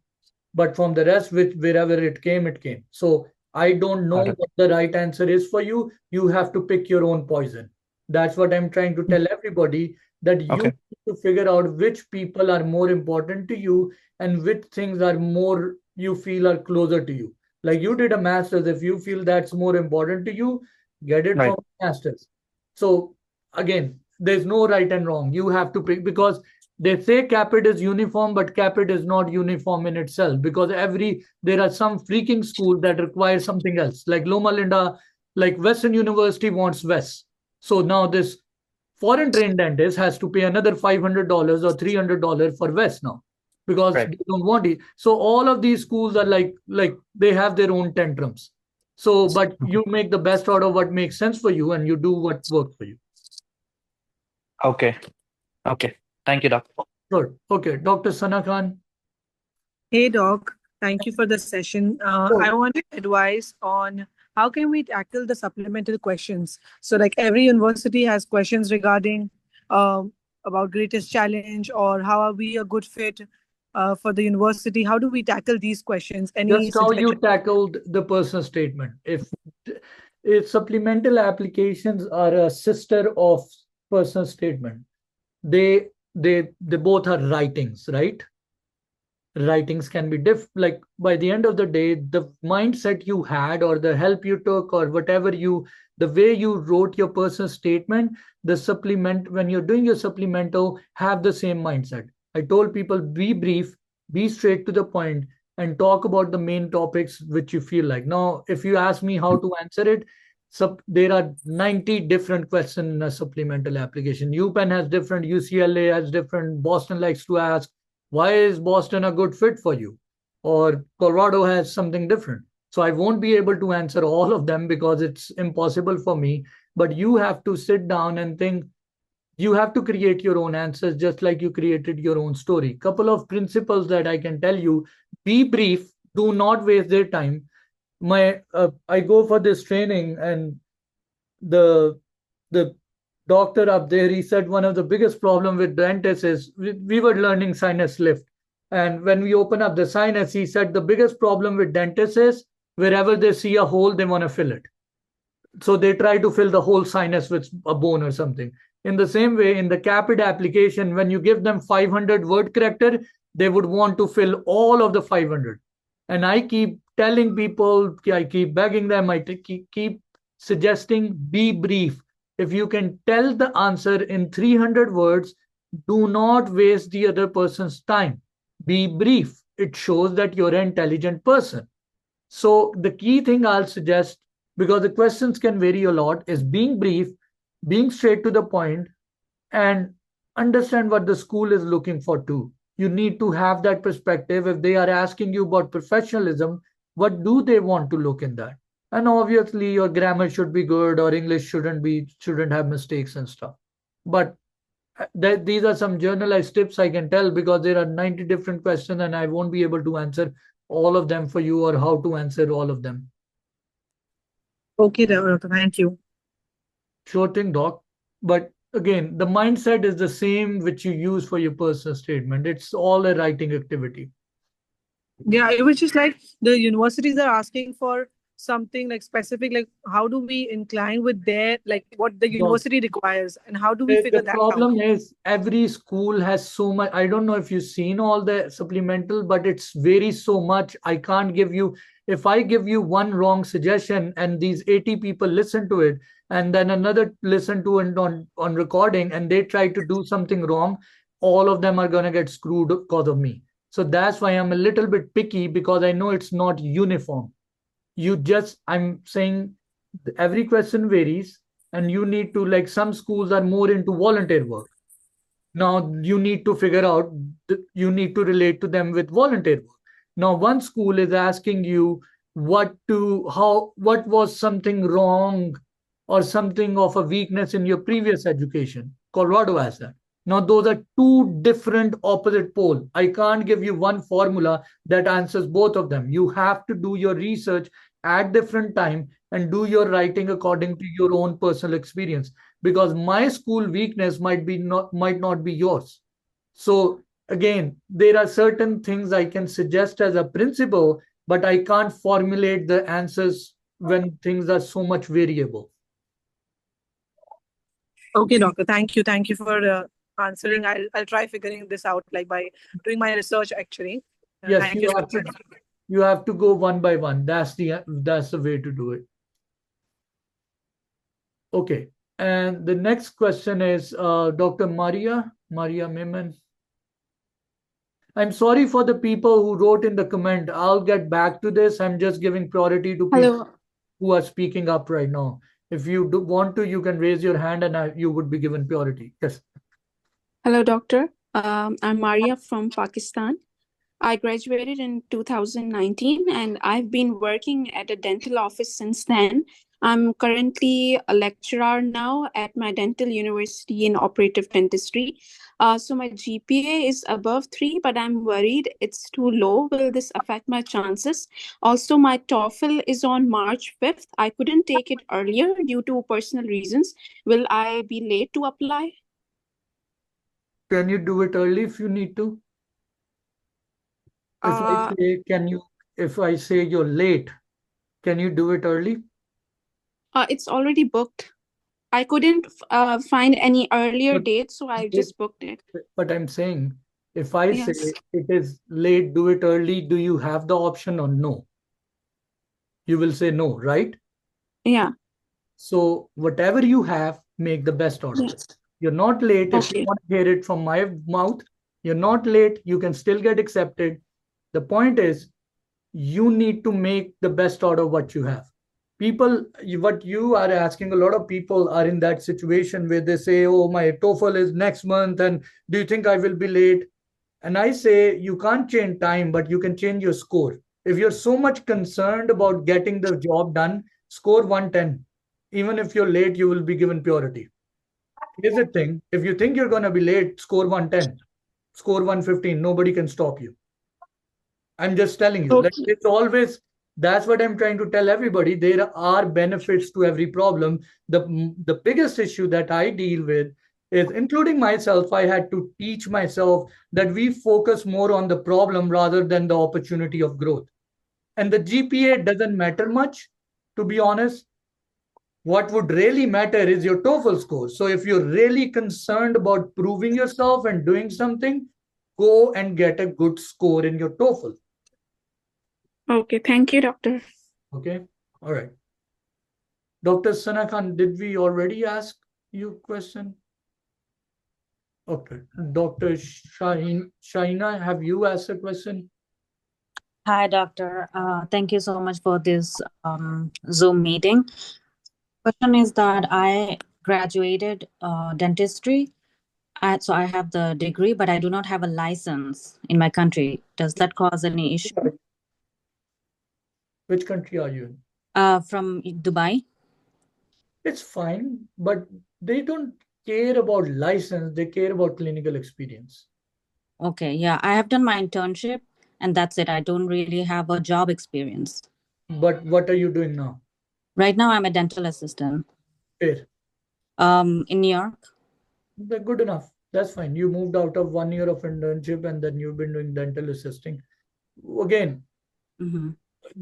But from the rest, wherever it came, it came. So I don't know what the right answer is for you. You have to pick your own poison. That's what I'm trying to tell everybody, that you need to figure out which people are more important to you and which things are more you feel are closer to you. Like you did a master's. If you feel that's more important to you, get it from masters. So again, there's no right and wrong. You have to pick, because they say CAPID is uniform, but CAPID is not uniform in itself, because there are some freaking schools that require something else. Like Loma Linda, like Western University wants West. So now this foreign trained dentist has to pay another $500 or $300 for West now, because they don't want it. So all of these schools are like they have their own tantrums. So, but you make the best out of what makes sense for you and you do what works for you. Okay. Okay. Thank you, Doc. Good. Okay. Dr. Sana Khan. Hey, Doc. Thank you for the session. I wanted advice on how can we tackle the supplemental questions. So, like every university has questions regarding about greatest challenge or how are we a good fit for the university. How do we tackle these questions? Any Just how you suggestions? tackled the personal statement. If supplemental applications are a sister of personal statement, they both are writings, right? Writings can be like by the end of the day, the mindset you had or the help you took or whatever the way you wrote your personal statement, the supplement, when you're doing your supplemental, have the same mindset. I told people, be brief, be straight to the point, and talk about the main topics which you feel like. Now if you ask me how to answer it, there are 90 different questions in a supplemental application. UPenn has different, UCLA has different, Boston likes to ask, why is Boston a good fit for you? Or Colorado has something different. So I won't be able to answer all of them because it's impossible for me. But you have to sit down and think. You have to create your own answers just like you created your own story. Couple of principles that I can tell you: be brief, do not waste their time. I go for this training, and the the doctor up there, he said one of the biggest problem with dentists is we were learning sinus lift, and when we open up the sinus, he said the biggest problem with dentists is wherever they see a hole, they want to fill it. So they try to fill the whole sinus with a bone or something. In the same way, in the CAPID application, when you give them 500 word character, they would want to fill all of the 500. And I keep telling people, I keep begging them, I keep suggesting, be brief. If you can tell the answer in 300 words, do not waste the other person's time. Be brief. It shows that you're an intelligent person. So the key thing I'll suggest, because the questions can vary a lot, is being brief, being straight to the point, and understand what the school is looking for too. You need to have that perspective. If they are asking you about professionalism, what do they want to look in that? And obviously your grammar should be good, or English shouldn't have mistakes and stuff. But these are some journalized tips I can tell, because there are 90 different questions and I won't be able to answer all of them for you, or how to answer all of them. Okay, Doctor. Thank you. Sure thing, Doc. But again, the mindset is the same which you use for your personal statement. It's all a writing activity. Yeah, it was just like the universities are asking for something like specific, like how do we incline with their, like what the university requires, and how do we figure The that out? problem is every school has so much. I don't know if you've seen all the supplemental, but it's varies so much. I can't give you, if I give you one wrong suggestion and these 80 people listen to it, and then another listen to it on recording, and they try to do something wrong, all of them are going to get screwed because of me. So that's why I'm a little bit picky, because I know it's not uniform. I'm saying every question varies, and you need to, like, some schools are more into volunteer work. Now you need to figure out, you need to relate to them with volunteer work. Now one school is asking you what was something wrong or something of a weakness in your previous education. Colorado has that. Now those are two different opposite poles. I can't give you one formula that answers both of them. You have to do your research at different time and do your writing according to your own personal experience, because my school weakness might not be yours. So again, there are certain things I can suggest as a principle, but I can't formulate the answers when things are so much variable. Okay, doctor. Thank you. Thank you for answering. I'll try figuring this out, like by doing my research actually. Yes, Thank you so much. you have to go one by one. That's the way to do it. Okay. And the next question is Dr. Maria Miman. I'm sorry for the people who wrote in the comment. I'll get back to this. I'm just giving priority to people who are speaking up right now. If you want to, you can raise your hand and you would be given priority. Yes. Hello, doctor. I'm Maria from Pakistan. I graduated in 2019 and I've been working at a dental office since then. I'm currently a lecturer now at my dental university in operative dentistry. So my GPA is above 3, but I'm worried it's too low. Will this affect my chances? Also, my TOEFL is on March 5th. I couldn't take it earlier due to personal reasons. Will I be late to apply? Can you do it early if you need to? Uh, If I say you're late, can you do it early? it's already booked. I couldn't find any earlier But date, so I just booked it. But I'm saying, if I say Yes. it is late, do it early, do you have the option or no? You will say no, right? Yeah. So whatever you have, make the best out of Yes. it. You're not late. If you Okay. want to hear it from my mouth, you're not late. You can still get accepted. The point is, you need to make the best out of what you have. People, what you are asking, a lot of people are in that situation where they say, oh, my TOEFL is next month, and do you think I will be late? And I say, you can't change time, but you can change your score. If you're so much concerned about getting the job done, score 110. Even if you're late, you will be given priority. Here's the thing, if you think you're going to be late, score 110, score 115. Nobody can stop you. I'm just telling you, like, it's always, that's what I'm trying to tell everybody. There are benefits to every problem. The biggest issue that I deal with is, including myself, I had to teach myself that we focus more on the problem rather than the opportunity of growth. And the GPA doesn't matter much, to be honest. What would really matter is your TOEFL score. So if you're really concerned about proving yourself and doing something, go and get a good score in your TOEFL. Okay. Thank you, doctor. Okay. All right. Dr. Sanakan, did we already ask you a question? Okay. Dr. Shaina, have you asked a question? Hi, doctor. Thank you so much for this Zoom meeting. Question is that I graduated dentistry. So I have the degree, but I do not have a license in my country. Does that cause any issue? Which country are you in? From Dubai. It's fine, but they don't care about license. They care about clinical experience. Okay, yeah. I have done my internship and that's it. I don't really have a job experience. But what are you doing now? Right now, I'm a dental assistant. Where? In New York. They're good enough. That's fine. You moved out of 1 year of internship and then you've been doing dental assisting. Again,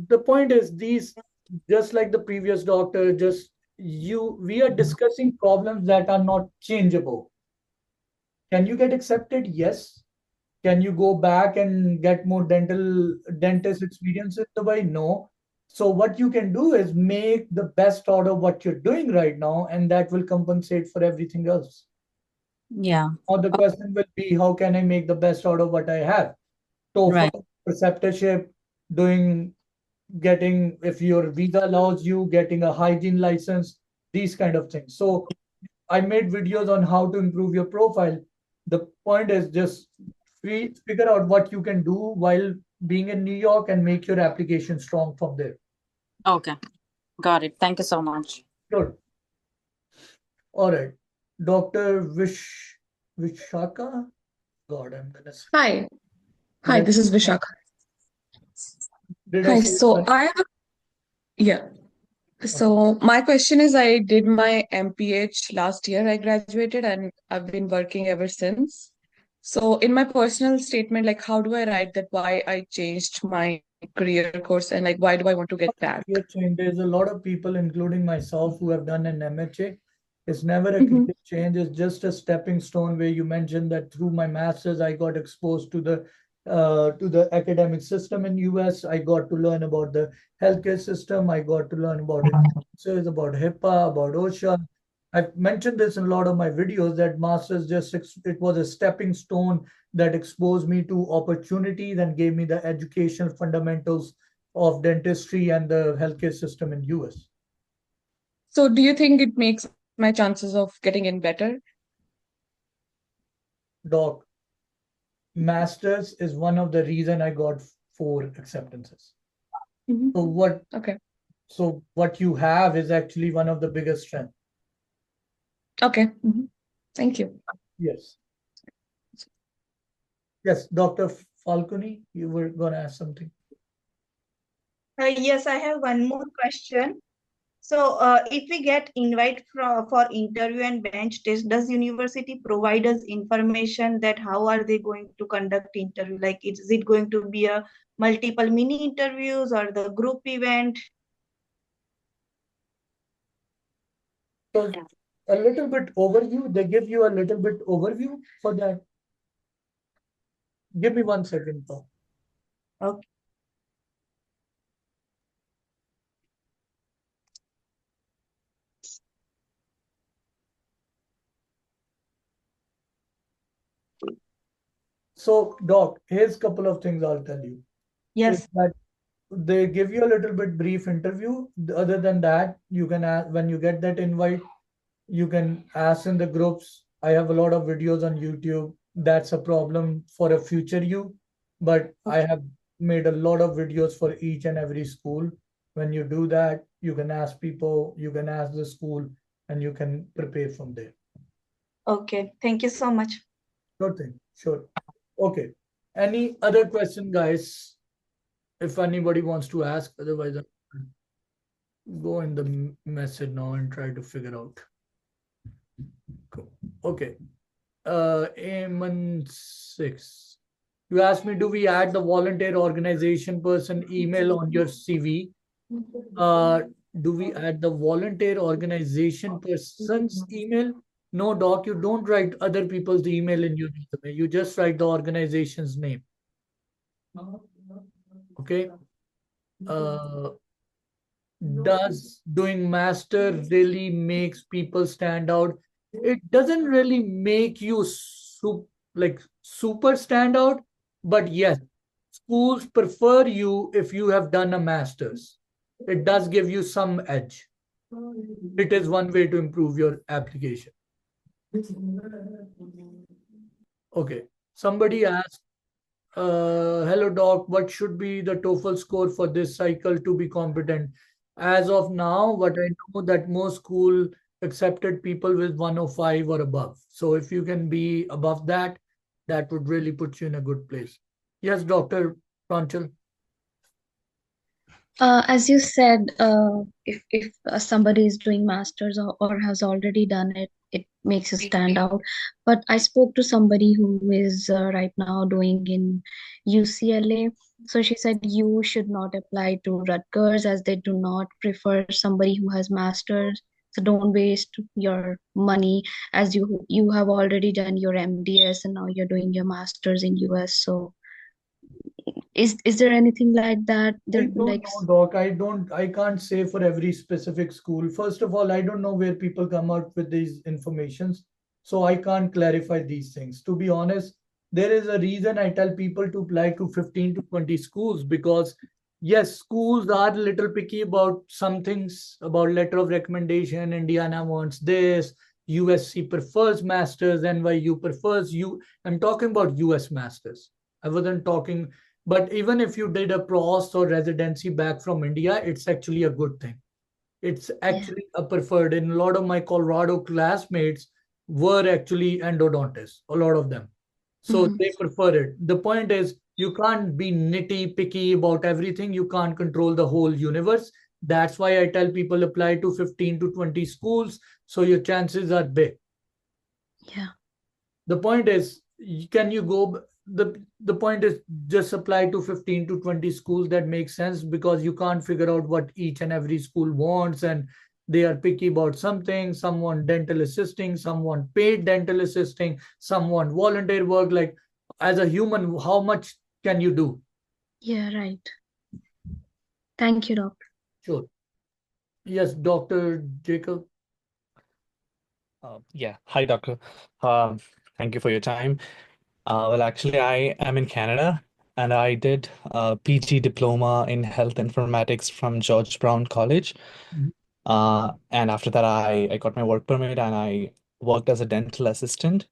the point is, these, just like the previous doctor, we are discussing problems that are not changeable. Can you get accepted? Yes. Can you go back and get more dentist experience in Dubai? No. So what you can do is make the best out of what you're doing right now, and that will compensate for everything else. Yeah. Now the question will be, how can I make the best out of what I have? TOEFL, preceptorship, getting, if your visa allows you, getting a hygiene license, these kind of things. So I made videos on how to improve your profile. The point is just figure out what you can do while being in New York and make your application strong from there. Okay. Got it. Thank you so much. Good. All right. Dr. Vishaka? God, I'm gonna say. Hi. Hi, this is Vishaka. Hi, so yeah. So my question is, I did my MPH last year. I graduated and I've been working ever since. So in my personal statement, like how do I write that why I changed my career course and like why do I want to get back? There's a lot of people, including myself, who have done an MHA. It's never a career change. It's just a stepping stone where you mentioned that through my master's, I got exposed to the academic system in US. I got to learn about the healthcare system. I got to learn about insurances, about HIPAA, about OSHA. I've mentioned this in a lot of my videos that master's it was a stepping stone that exposed me to opportunities and gave me the educational fundamentals of dentistry and the healthcare system in US. So do you think it makes my chances of getting in better? Doc, master's is one of the reason I got 4 acceptances. Okay. So what you have is actually one of the biggest strengths. Okay. Thank you. Yes. Yes, Dr. Falcone, you were going to ask something. Yes, I have one more question. So, if we get invite for interview and bench test, does university provide us information that how are they going to conduct interview? Like, is it going to be a multiple mini interviews or the group event? So a little bit overview, they give you a little bit overview for that. Give me 1 second, Paul. Okay. So, Doc, here's a couple of things I'll tell you. Yes. Is that they give you a little bit brief interview. Other than that, you can ask, when you get that invite, you can ask in the groups. I have a lot of videos on YouTube. That's a problem for a future you, but I have made a lot of videos for each and every school. When you do that, you can ask people, you can ask the school, and you can prepare from there. Okay. Thank you so much. Sure thing. Sure. Okay. Any other question, guys? If anybody wants to ask, otherwise I'll go in the message now and try to figure out. Cool. Okay. Amen 6. You asked me, do we add the volunteer organization person email on your CV? Do we add the volunteer organization person's email? No, Doc, you don't write other people's email in your resume. You just write the organization's name. Okay. Does doing master really makes people stand out? It doesn't really make you super stand out, but yes, schools prefer you if you have done a master's. It does give you some edge. It is one way to improve your application. Okay. Somebody asked, hello doc, what should be the TOEFL score for this cycle to be competent? As of now, what I know that most school accepted people with 105 or above. So if you can be above that, that would really put you in a good place. Yes, Dr. Pranchal. As you said, if somebody is doing masters or has already done it, it makes you stand out. But I spoke to somebody who is right now doing in UCLA. So she said you should not apply to Rutgers as they do not prefer somebody who has masters. So don't waste your money as you have already done your MDS and now you're doing your masters in US. So is there anything like that? I don't know, Doc. I can't say for every specific school. First of all, I don't know where people come out with these informations. So I can't clarify these things. To be honest, there is a reason I tell people to apply to 15 to 20 schools because yes, schools are a little picky about some things, about letter of recommendation. Indiana wants this, USC prefers masters, NYU prefers you. I'm talking about US masters. I wasn't talking, but even if you did a pros or residency back from India, it's actually a good thing. It's actually a preferred. And a lot of my Colorado classmates were actually endodontists, a lot of them. So they prefer it. The point is, you can't be nitty picky about everything. You can't control the whole universe. That's why I tell people apply to 15 to 20 schools. So your chances are big. Yeah. The point is, can you go? The point is just apply to 15 to 20 schools that make sense because you can't figure out what each and every school wants and they are picky about something. Some want dental assisting, some want paid dental assisting, some want volunteer work. Like as a human, how much can you do? Yeah, right. Thank you, Doctor. Sure. Yes, Dr. Jacob. Yeah. Hi, Doctor. Thank you for your time. Well, actually, I am in Canada and I did a PG diploma in health informatics from George Brown College. And after that, I got my work permit and I worked as a dental assistant.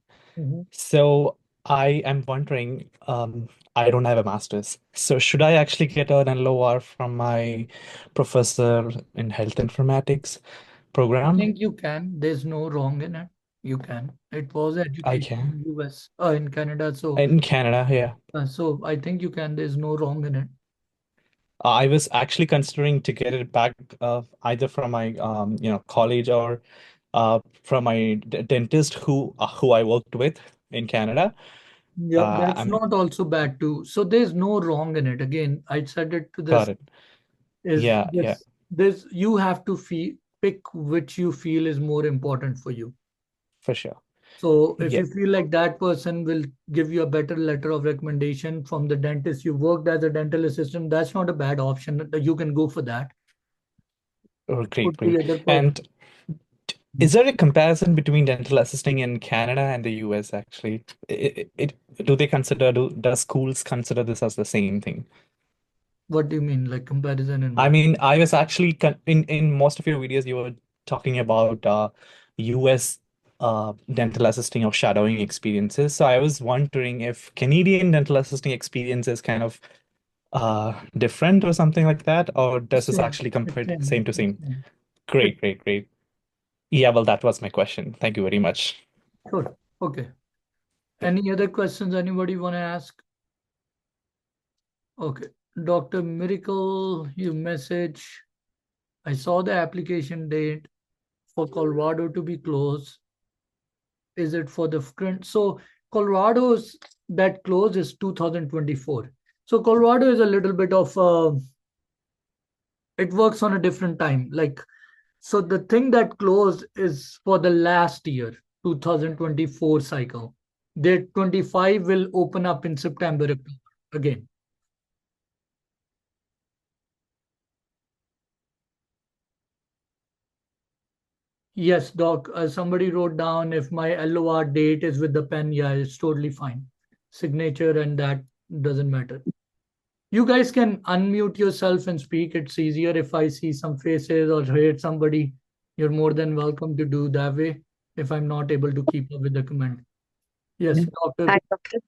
So I am wondering, I don't have a master's, so should I actually get an LOR from my professor in health informatics I program? think you can. There's no wrong in it. You can. It was I education can. in US, in Canada. In Canada, yeah. So I think you can. There's no wrong in it. I was actually considering to get it back either from my college or from my dentist who I worked with in Canada. Yeah, that's I'm not also bad too. So there's no wrong in it. Again, I said it to got this it. is Yeah, yeah, this you have to pick which you feel is more important for you. for sure. So if Yeah, you feel like that person will give you a better letter of recommendation from the dentist you worked as a dental assistant, that's not a bad option. You can go for that. great, Put the great. other person. And is there a comparison between dental assisting in Canada and the US actually? Do they consider, does schools consider this as the same thing? What do you mean, like comparison and I what? mean, I was actually in most of your videos, you were talking about US dental assisting or shadowing experiences. So I was wondering if Canadian dental assisting experience is kind of different or something like that, or does this Same. actually It's compare same. same to It's same? same. Great, great, great. Yeah, well, that was my question. Thank you very much. Sure. Okay. Any other questions anybody want to ask? Okay. Dr. Miracle, you message. I saw the application date for Colorado to be closed. Is it for the current? So Colorado's that close is 2024. So Colorado is a little bit of it works on a different time. Like so the thing that closed is for the last year, 2024 cycle. Their 25 will open up in September, October again. Yes, doc. Somebody wrote down if my LOR date is with the pen. Yeah, it's totally fine. Signature and that doesn't matter. You guys can unmute yourself and speak. It's easier if I see some faces or hear somebody. You're more than welcome to do that way if I'm not able to keep up with the comment. Yes, doctor. Hi, doctor.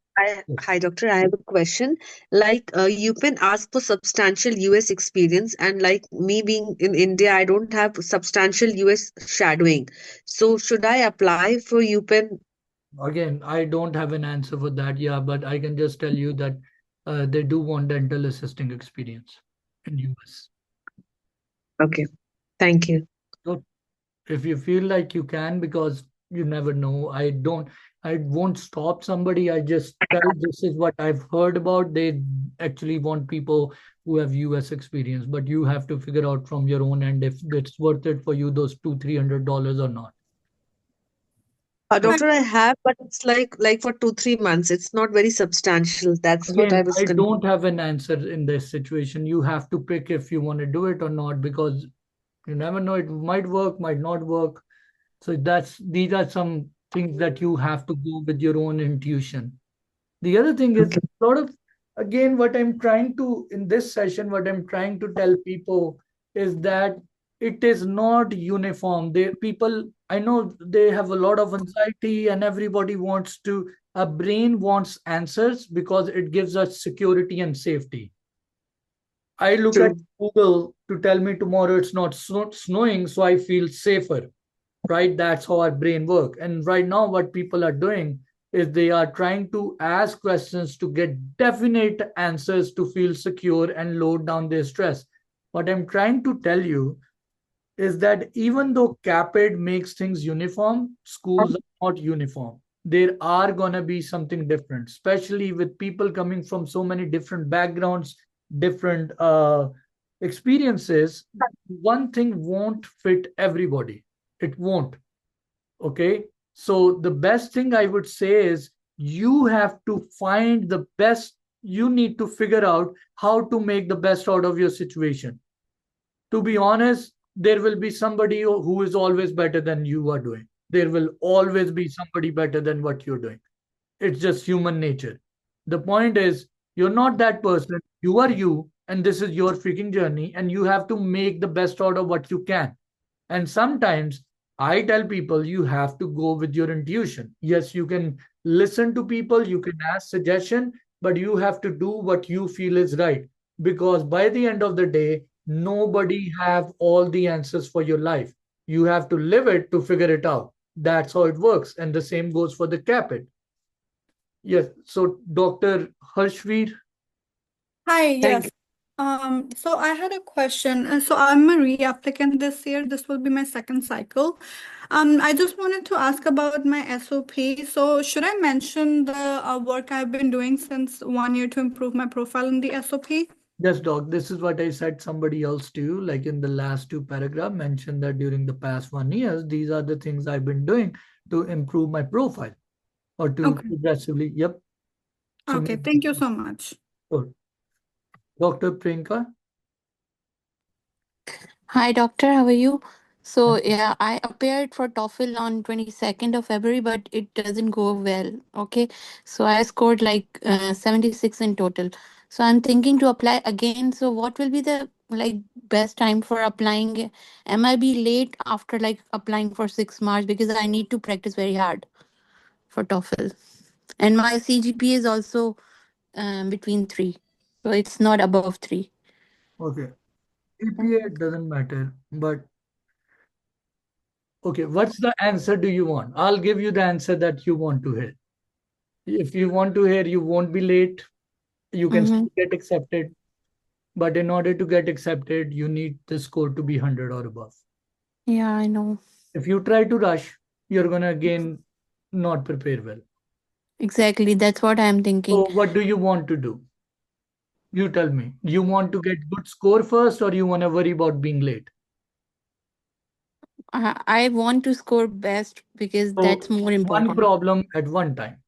Hi, doctor. I have a question. Like, you can ask for substantial US experience, and like me being in India, I don't have substantial US shadowing. So, should I apply for UPenn? Again, I don't have an answer for that. Yeah, but I can just tell you that they do want dental assisting experience in US. Okay, thank you. So if you feel like you can, because you never know, I won't stop somebody. I just tell this is what I've heard about. They actually want people who have US experience, but you have to figure out from your own end if it's worth it for you, those $200-300 or not. Doctor, I have, but it's like for 2-3 months. It's not very substantial. That's what I Again, was I confused. don't have an answer in this situation. You have to pick if you want to do it or not, because you never know. It might work, might not work. So these are some things that you have to go with your own intuition. The other thing is a lot of, again, what I'm trying to, in this session, what I'm trying to tell people is that it is not uniform. People, I know they have a lot of anxiety and everybody wants to, a brain wants answers because it gives us security and safety. I look at Google to tell me tomorrow it's not snowing, so I feel safer, right? That's how our brain work. And right now, what people are doing is they are trying to ask questions to get definite answers to feel secure and load down their stress. What I'm trying to tell you is that even though CAPID makes things uniform, schools are not uniform. There are going to be something different, especially with people coming from so many different backgrounds, different experiences. One thing won't fit everybody. It won't. Okay. So the best thing I would say is you have to find the best, you need to figure out how to make the best out of your situation. To be honest, there will be somebody who is always better than you are doing. There will always be somebody better than what you're doing. It's just human nature. The point is, you're not that person. You are you, and this is your freaking journey, and you have to make the best out of what you can. And sometimes I tell people you have to go with your intuition. Yes, you can listen to people, you can ask suggestion, but you have to do what you feel is right. Because by the end of the day, nobody have all the answers for your life. You have to live it to figure it out. That's how it works. And the same goes for the CAPID. Yes. So Dr. Harshveer. Hi, Thank yes. So I had a question. So I'm a reapplicant this year. This will be my second cycle. I just wanted to ask about my SOP. So should I mention the work I've been doing since 1 year to improve my profile in the SOP? Yes, doc. This is what I said somebody else too. Like in the last two paragraph, mentioned that during the past 1 year, these are the things I've been doing to improve my profile or to Okay. progressively. Yep. So Okay, thank you so much. Sure. Dr. Priyanka. Hi, doctor. How are you? So, yeah, I appeared for TOEFL on 22nd of February, but it doesn't go well. Okay. So, I scored like 76 in total. So, I'm thinking to apply again. So, what will be the like best time for applying? Am I be late after like applying for 6 March because I need to practice very hard for TOEFL, and my CGPA is also between 3, so it's not above 3. Okay. GPA doesn't matter, but okay, what's the answer do you want? I'll give you the answer that you want to hear. If you want to hear, you won't be late. You can Mm-hmm. still get accepted. But in order to get accepted, you need the score to be 100 or above. Yeah, I know. If you try to rush, you're going to again not prepare well. Exactly. That's what I'm thinking. So what do you want to do? You tell me. You want to get good score first or you want to worry about being late? I want to score best because that's So more one important. problem at one time.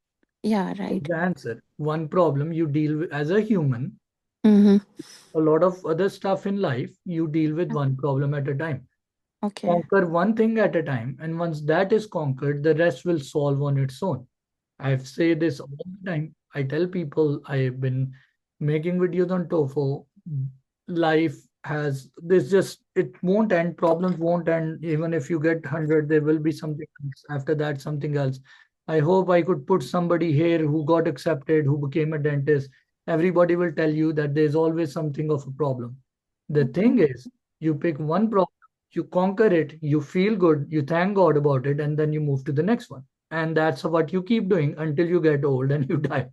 Yeah, Is right. the answer. One problem you deal with as a human. Mm-hmm. A lot of other stuff in life, you deal with one problem at a time. Okay. Conquer one thing at a time, and once that is conquered, the rest will solve on its own. I've say this all the time. I tell people I've been making videos on TOEFL. Life has this just it won't end. Problems won't end. Even if you get 100, there will be something else. After that, something else. I hope I could put somebody here who got accepted, who became a dentist. Everybody will tell you that there's always something of a problem. The thing is, you pick one problem, you conquer it, you feel good, you thank God about it, and then you move to the next one. And that's what you keep doing until you get old and you die.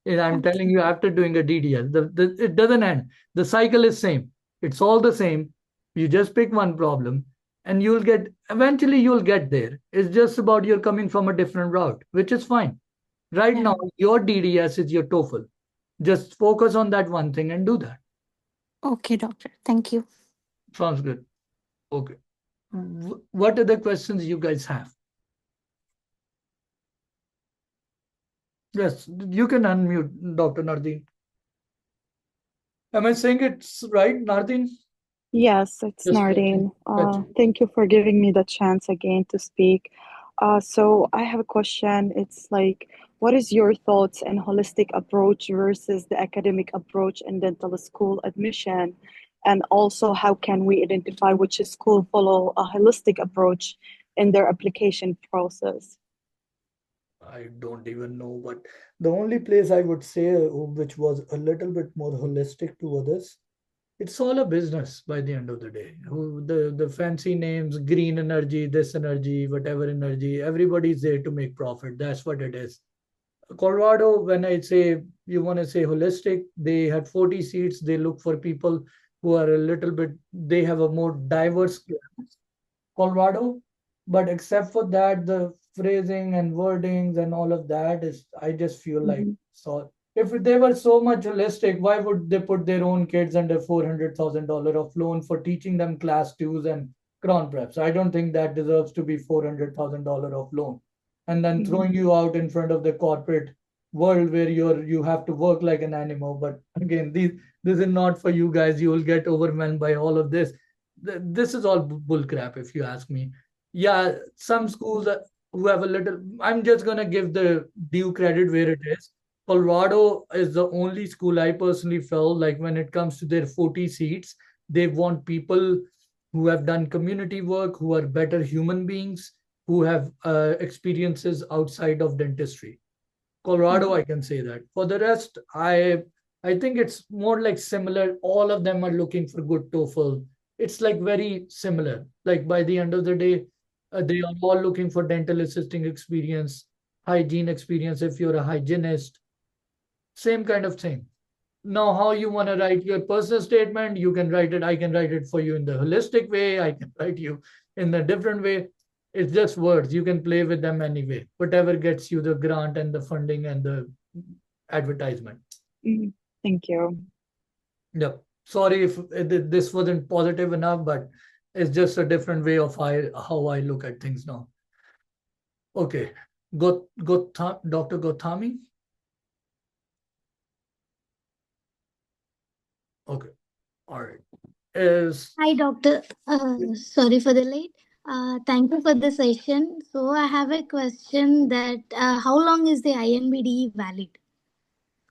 And I'm telling you, after doing a DDL, it doesn't end. The cycle is same. It's all the same. You just pick one problem and you'll get, eventually you'll get there. It's just about you're coming from a different route, which is fine. Right now, your DDS is your TOEFL. Just focus on that one thing and do that. Okay, doctor. Thank you. Sounds good. Okay. What other questions you guys have? Yes, you can unmute, Dr. Nardin. Am I saying it's right, Nardin? Yes, it's Just Nardine. gotcha. Thank you for giving me the chance again to speak. So I have a question. It's like, what is your thoughts and holistic approach versus the academic approach in dental school admission? And also, how can we identify which school follow a holistic approach in their application process? I don't even know what the only place I would say which was a little bit more holistic to others. It's all a business by the end of the day. The fancy names, green energy, this energy, whatever energy, everybody's there to make profit. That's what it is. Colorado, when I say you want to say holistic, they had 40 seats. They look for people who are a little bit, they have a more diverse class. Colorado. But except for that, the phrasing and wordings and all of that is, I just feel like, so if they were so much holistic, why would they put their own kids under $400,000 of loan for teaching them class twos and crown preps? I don't think that deserves to be $400,000 of loan. And then throwing you out in front of the corporate world where you have to work like an animal. But again, this is not for you guys. You will get overwhelmed by all of this. This is all bull crap, if you ask me. Yeah, some schools who have a little, I'm just going to give the due credit where it is. Colorado is the only school I personally felt like when it comes to their 40 seats, they want people who have done community work, who are better human beings, who have experiences outside of dentistry. Colorado, I can say that. For the rest, I think it's more like similar. All of them are looking for good TOEFL. It's like very similar. Like by the end of the day, they are all looking for dental assisting experience, hygiene experience if you're a hygienist, same kind of thing. Now, how you want to write your personal statement, you can write it. I can write it for you in the holistic way. I can write you in a different way. It's just words. You can play with them anyway. Whatever gets you the grant and the funding and the advertisement. Thank you. Yep. Sorry if this wasn't positive enough, but it's just a different way of how I look at things now. Okay. Dr. Gothami. Okay. All right. Hi, doctor. Sorry for the late. Thank you for the session. So I have a question that how long is the IMBD valid?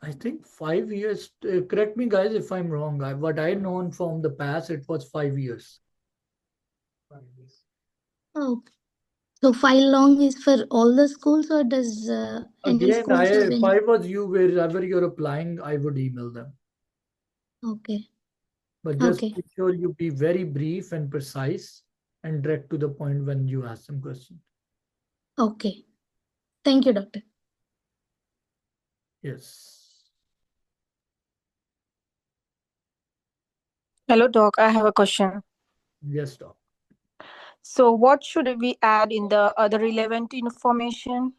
I think 5 years. Correct me, guys, if I'm wrong. What I known from the past, it was 5 years. Oh, so 5 long is for all the schools, or does any Again, school have if any? I was you, wherever you're applying, I would email them. Okay. But just Okay. make sure you be very brief and precise and direct to the point when you ask them questions. Okay. Thank you, doctor. Yes. Hello, Doc. I have a question. Yes, doc. So, what should we add in the other relevant information?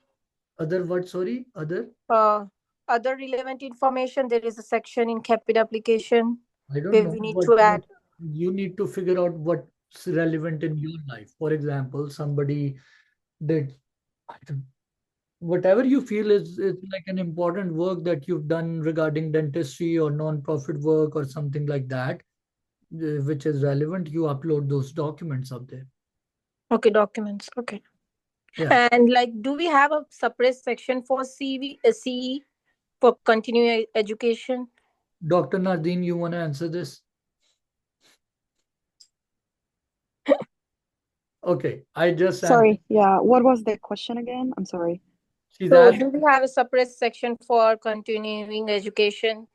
Other what? Sorry, other? Other relevant information. There is a section in CAPID application I don't where know we need what to add. you need to figure out what's relevant in your life. For example, somebody did whatever you feel is like an important work that you've done regarding dentistry or non-profit work or something like that, which is relevant, you upload those documents up there. Okay, documents. Okay. Yeah. And like, do we have a separate section for CE for continuing education? Dr. Nardeen, you want to answer this? Okay, I just Sorry, yeah. What was the question again? I'm sorry. So, do we have a separate section for continuing education?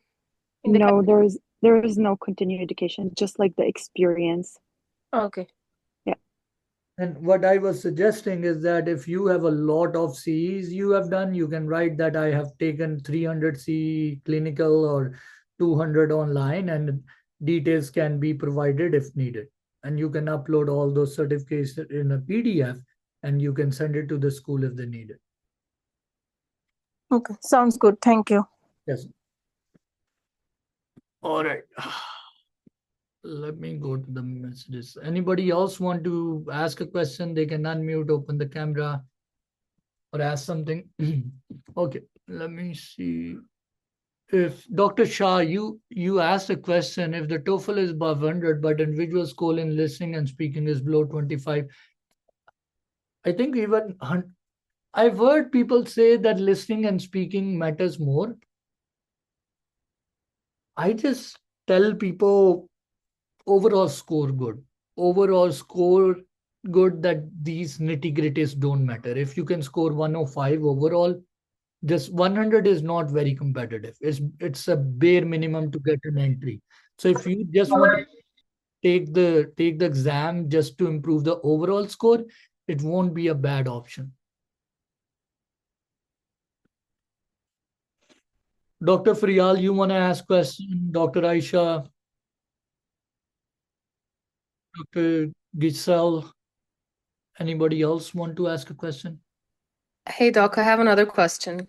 No, there is no continuing education, just like the experience. Okay. Yeah. And what I was suggesting is that if you have a lot of Cs you have done, you can write that I have taken 300 C clinical or 200 online, and details can be provided if needed. And you can upload all those certificates in a PDF and you can send it to the school if they need it. Okay, sounds good. Thank you. Yes. All right. Let me go to the messages. Anybody else want to ask a question? They can unmute, open the camera, or ask something. Okay, let me see. If Dr. Shah, you asked a question, if the TOEFL is above 100, but individual score in listening and speaking is below 25, I think even I've heard people say that listening and speaking matters more. I just tell people overall score good. Overall score good, that these nitty-gritties don't matter. If you can score 105 overall, just 100 is not very competitive. It's a bare minimum to get an entry. So if you just want to take the exam just to improve the overall score, it won't be a bad option. Dr. Frial, you want to ask question? Dr. Aisha, Dr. Giselle, anybody else want to ask a question? Hey, Doc, I have another question.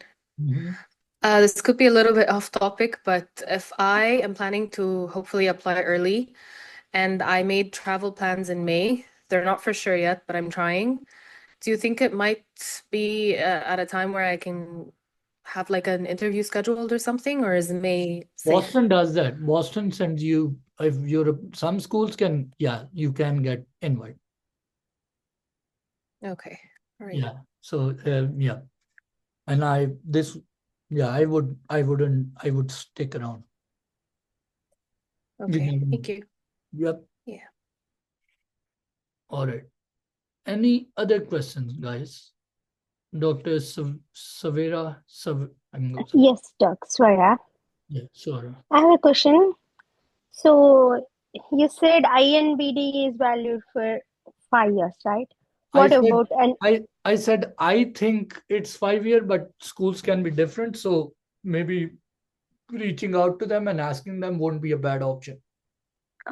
This could be a little bit off topic, but if I am planning to hopefully apply early and I made travel plans in May, they're not for sure yet, but I'm trying. Do you think it might be at a time where I can have like an interview scheduled or something, or is May safe? Boston does that. Boston sends you, if you're, some schools can, yeah, you can get invite. Okay. All right. Yeah. So, yeah. And I would stick around. Okay. Thank you. Yep. Yeah. All right. Any other questions, guys? Dr. Savera, Yes, Doc. Swara. yeah, sorry. I have a question. So you said INBD is valued for 5 years, right? I What said about an I said I think it's 5 year, but schools can be different. So maybe reaching out to them and asking them won't be a bad option.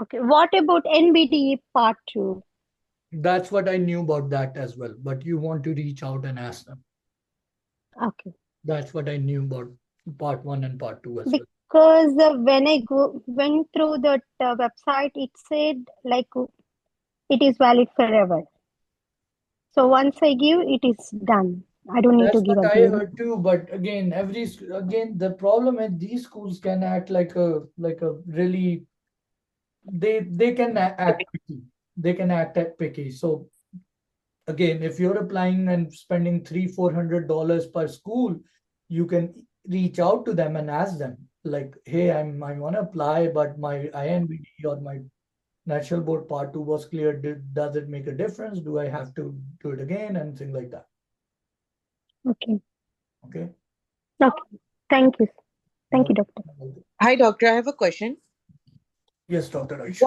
okay? What about NBD part two? That's what I knew about that as well. But you want to reach out and ask them. Okay, That's what I knew about part one and part two as well. because when I went through that website, it said like it is valid forever. So once I give, it is done. I don't need to That's give what I again. heard too. But again, again the problem is these schools can act like a really they can act picky. They can act picky. So again, if you're applying and spending $300-400 per school, you can reach out to them and ask them like, hey, I want to apply, but my INBD or my National Board Part 2 was clear. Does it make a difference? Do I have to do it again? And things like that. Okay. Okay. Okay. Thank you. Thank you, doctor. Hi, doctor. I have a question. Yes, Dr. Aish.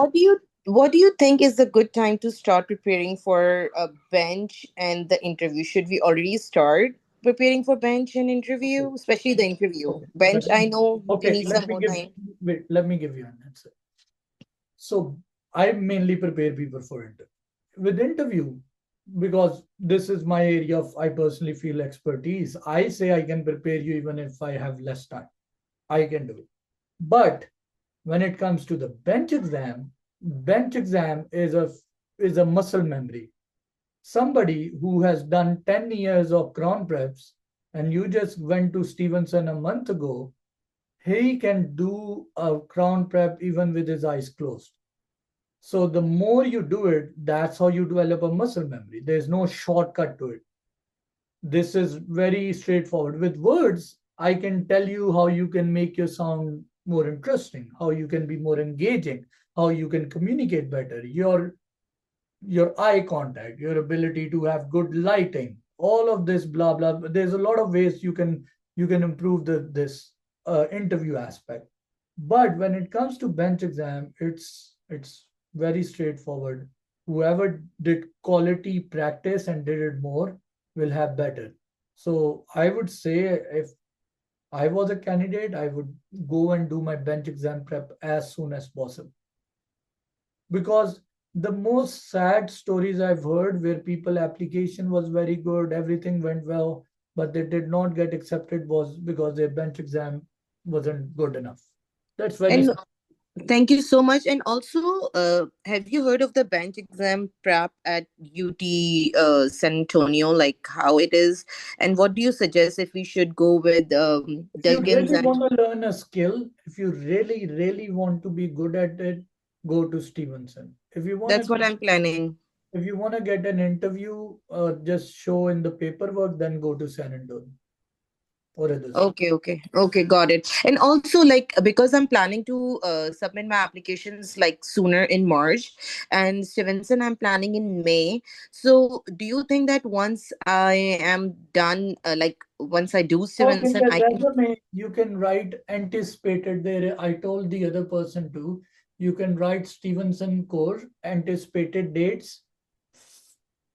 What do you think is the good time to start preparing for a bench and the interview? Should we already start preparing for bench and interview, especially the interview? Bench, I know we Okay, need some more time. let me give you an answer. So I mainly prepare people for interview. With interview, because this is my area of I personally feel expertise, I say I can prepare you even if I have less time. I can do it. But when it comes to the bench exam is a muscle memory. Somebody who has done 10 years of crown preps and you just went to Stevenson a month ago, he can do a crown prep even with his eyes closed. So the more you do it, that's how you develop a muscle memory. There's no shortcut to it. This is very straightforward. With words, I can tell you how you can make your sound more interesting, how you can be more engaging, how you can communicate better, your eye contact, your ability to have good lighting, all of this blah blah. There's a lot of ways you can improve this interview aspect. But when it comes to bench exam, it's very straightforward. Whoever did quality practice and did it more will have better. So I would say if I was a candidate, I would go and do my bench exam prep as soon as possible. Because the most sad stories I've heard where people application was very good, everything went well, but they did not get accepted was because their bench exam wasn't good enough. That's very And sad. thank you so much. And also, have you heard of the bench exam prep at UT San Antonio, like how it is? And what do you suggest if we should go with If you Duggan's really and want to learn a skill, if you really, really want to be good at it, go to Stevenson. If you want that's what to, I'm planning. if you want to get an interview, just show in the paperwork, then go to San Antonio or others. Okay, got it. And also, like, because I'm planning to submit my applications like sooner in March, and Stevenson I'm planning in May. So, do you think that once I am done, like once I do Okay, in Stevenson, the I can? resume, you can write anticipated there. I told the other person too. You can write Stevenson course, anticipated dates,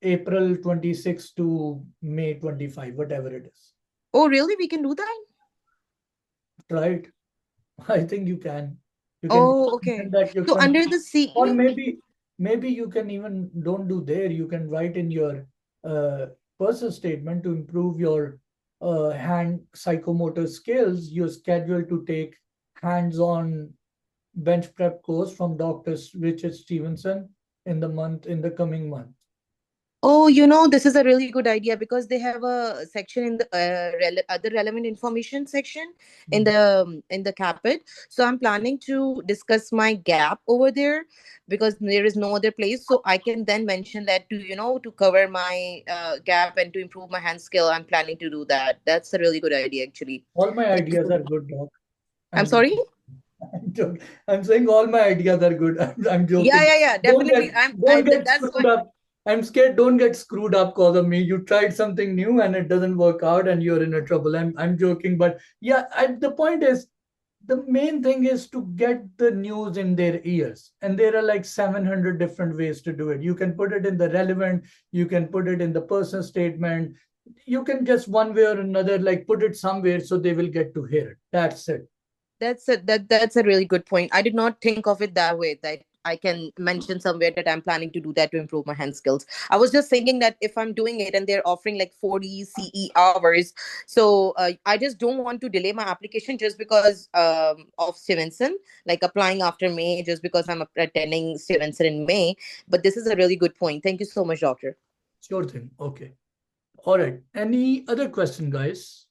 April 26 to May 25, whatever it is. Oh, really? We can do that? Try it. I think you can. You can Oh, mention okay. that your So under the or CE, maybe you can even don't do there. You can write in your personal statement to improve your hand psychomotor skills. You're scheduled to take hands-on bench prep course from Dr. Richard Stevenson in the coming month. oh, this is a really good idea because they have a section in the other relevant information section in the CAPID. So I'm planning to discuss my gap over there because there is no other place. So I can then mention that to cover my gap and to improve my hand skill. I'm planning to do that. That's a really good idea, actually. All my Thank you ideas so are much. good, Doc. I'm I'm sorry. I'm saying all my ideas are good. I'm Yeah, joking. yeah, yeah. Don't Definitely. get don't get That's screwed why. up. I'm scared don't get screwed up because of me. You tried something new and it doesn't work out and you're in a trouble. I'm joking, but yeah, the point is the main thing is to get the news in their ears. And there are like 700 different ways to do it. You can put it in the relevant, you can put it in the person statement, you can just one way or another like put it somewhere so they will get to hear it. That's it. That's a really good point. I did not think of it that way, that I can mention somewhere that I'm planning to do that to improve my hand skills. I was just thinking that if I'm doing it and they're offering like 40 CE hours, so I just don't want to delay my application just because of Stevenson, like applying after May just because I'm attending Stevenson in May. But this is a really good point. Thank you so much, doctor. Sure thing. Okay. All right. Any other question, guys?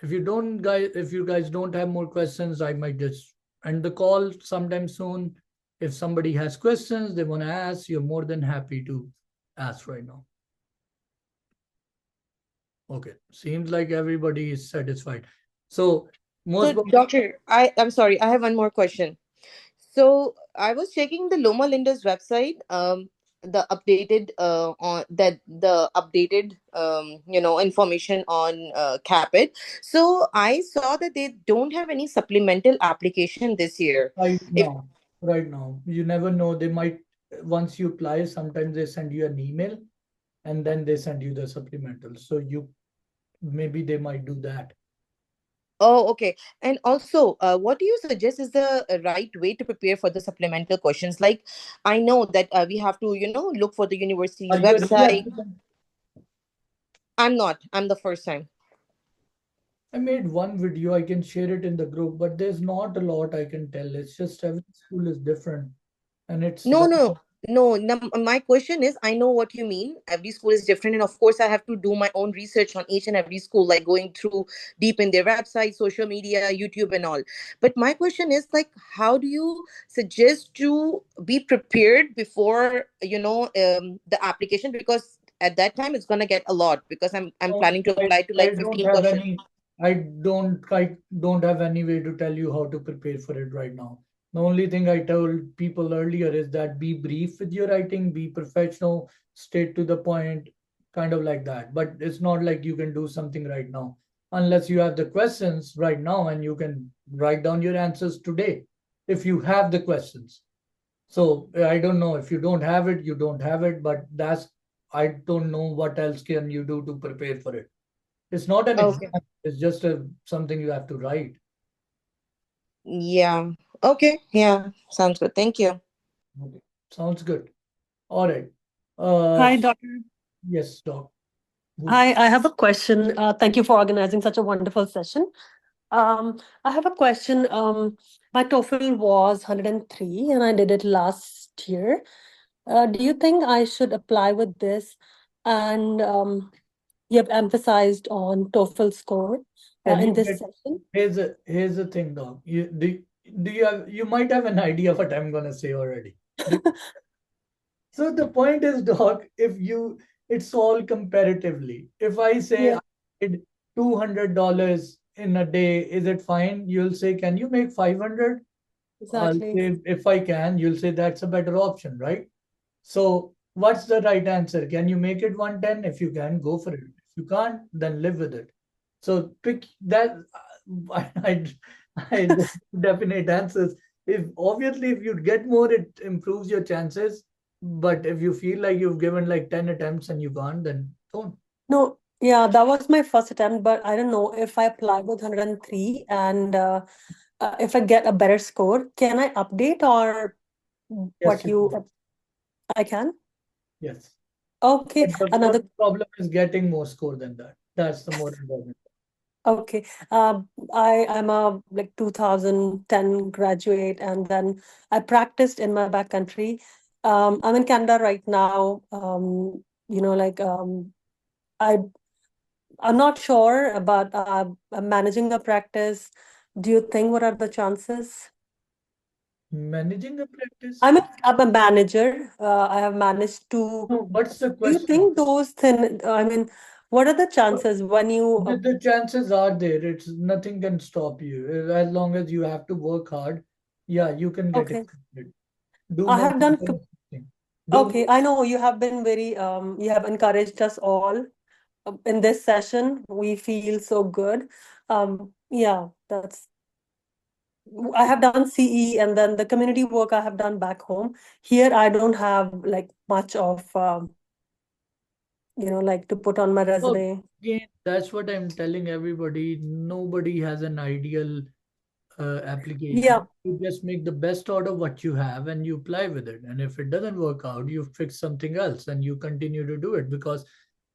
If you guys don't have more questions, I might just end the call sometime soon. If somebody has questions they want to ask, you're more than happy to ask right now. Okay, seems like everybody is satisfied. So Doctor, I'm sorry, I have one more question. So I was checking the Loma Linda's website, the updated information on CAPID. So I saw that they don't have any supplemental application this year. Right now, you never know. They might, once you apply, sometimes they send you an email and then they send you the supplemental. So maybe they might do that. Oh, okay. And also, what do you suggest is the right way to prepare for the supplemental questions? Like, I know that we have to, look for the university's website. I'm not. I'm the first time. I made one video. I can share it in the group, but there's not a lot I can tell. It's just every school is different, and it's No. My question is, I know what you mean. Every school is different, and of course, I have to do my own research on each and every school, like going through deep in their website, social media, YouTube, and all. But my question is, like, how do you suggest to be prepared before the application? Because at that time, it's gonna get a lot because I'm planning to apply to like 15 questions. I don't have any way to tell you how to prepare for it right now. The only thing I told people earlier is that be brief with your writing, be professional, straight to the point, kind of like that. But it's not like you can do something right now unless you have the questions right now and you can write down your answers today if you have the questions. So I don't know, if you don't have it, you don't have it, but I don't know what else can you do to prepare for it. It's not an exam, it's just something you have to write. Yeah. Okay. Yeah. Sounds good. Thank you. Okay. Sounds good. All right. Hi, Doctor. Yes, Doc. Hi, I have a question. Thank you for organizing such a wonderful session. I have a question. My TOEFL was 103 and I did it last year. Do you think I should apply with this? And you have emphasized on TOEFL score in this session. Here's the thing, Doc. You might have an idea of what I'm gonna say already. So the point is, Doc, it's all comparatively. If I say I did $200 in a day, is it fine? You'll say, can you make 500? I'll Exactly. say, if I can, you'll say that's a better option, right? So what's the right answer? Can you make it 110? If you can, go for it. If you can't, then live with it. So pick that. I definite answers. If obviously if you get more, it improves your chances. But if you feel like you've given like 10 attempts and you can't, then don't. No, yeah, that was my first attempt, but I don't know if I apply with 103 and if I get a better score, can I update or Yes, I can? Yes. Okay, But the problem is getting more score than that. That's the more important. Okay. I'm a like 2010 graduate, and then I practiced in my back country. I'm in Canada right now. I I'm not sure about managing a practice. Do you think what are the chances? Managing a practice? I'm a manager. I have managed to. No, what's the Do question? you think those things? I mean, what are the chances when you? The chances are there. It's nothing can stop you as long as you have to work hard. Yeah, you can get Okay. it. Do I more have done. than something. Okay, I know you have been very, you have encouraged us all in this session. We feel so good. Yeah, I have done CE and then the community work I have done back home. Here, I don't have like much of, like to put on my Well, resume. again, that's what I'm telling everybody. Nobody has an ideal application. Yeah. You just make the best out of what you have and you apply with it. And if it doesn't work out, you fix something else and you continue to do it because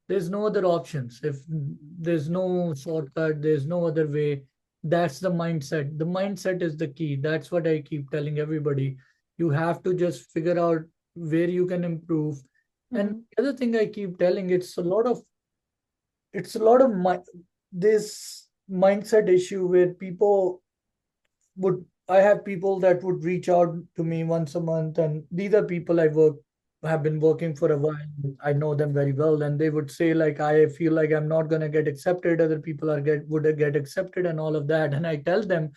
there's no other options. If there's no shortcut, there's no other way. That's the mindset. The mindset is the key. That's what I keep telling everybody. You have to just figure out where you can improve. And the other thing I keep telling, it's a lot of this mindset issue where people would I have people that would reach out to me once a month, and these are people have been working for a while. I know them very well, and they would say like, I feel like I'm not gonna get accepted. Other people would get accepted, and all of that. And I tell them,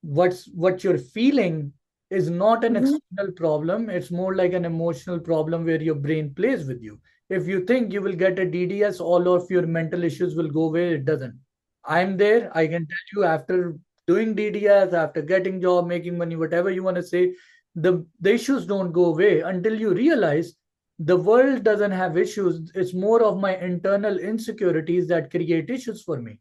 what you're feeling is not an external problem. It's more like an emotional problem where your brain plays with you. If you think you will get a DDS, all of your mental issues will go away. It doesn't. I'm there. I can tell you, after doing DDS, after getting job, making money, whatever you want to say, the issues don't go away until you realize the world doesn't have issues. It's more of my internal insecurities that create issues for me.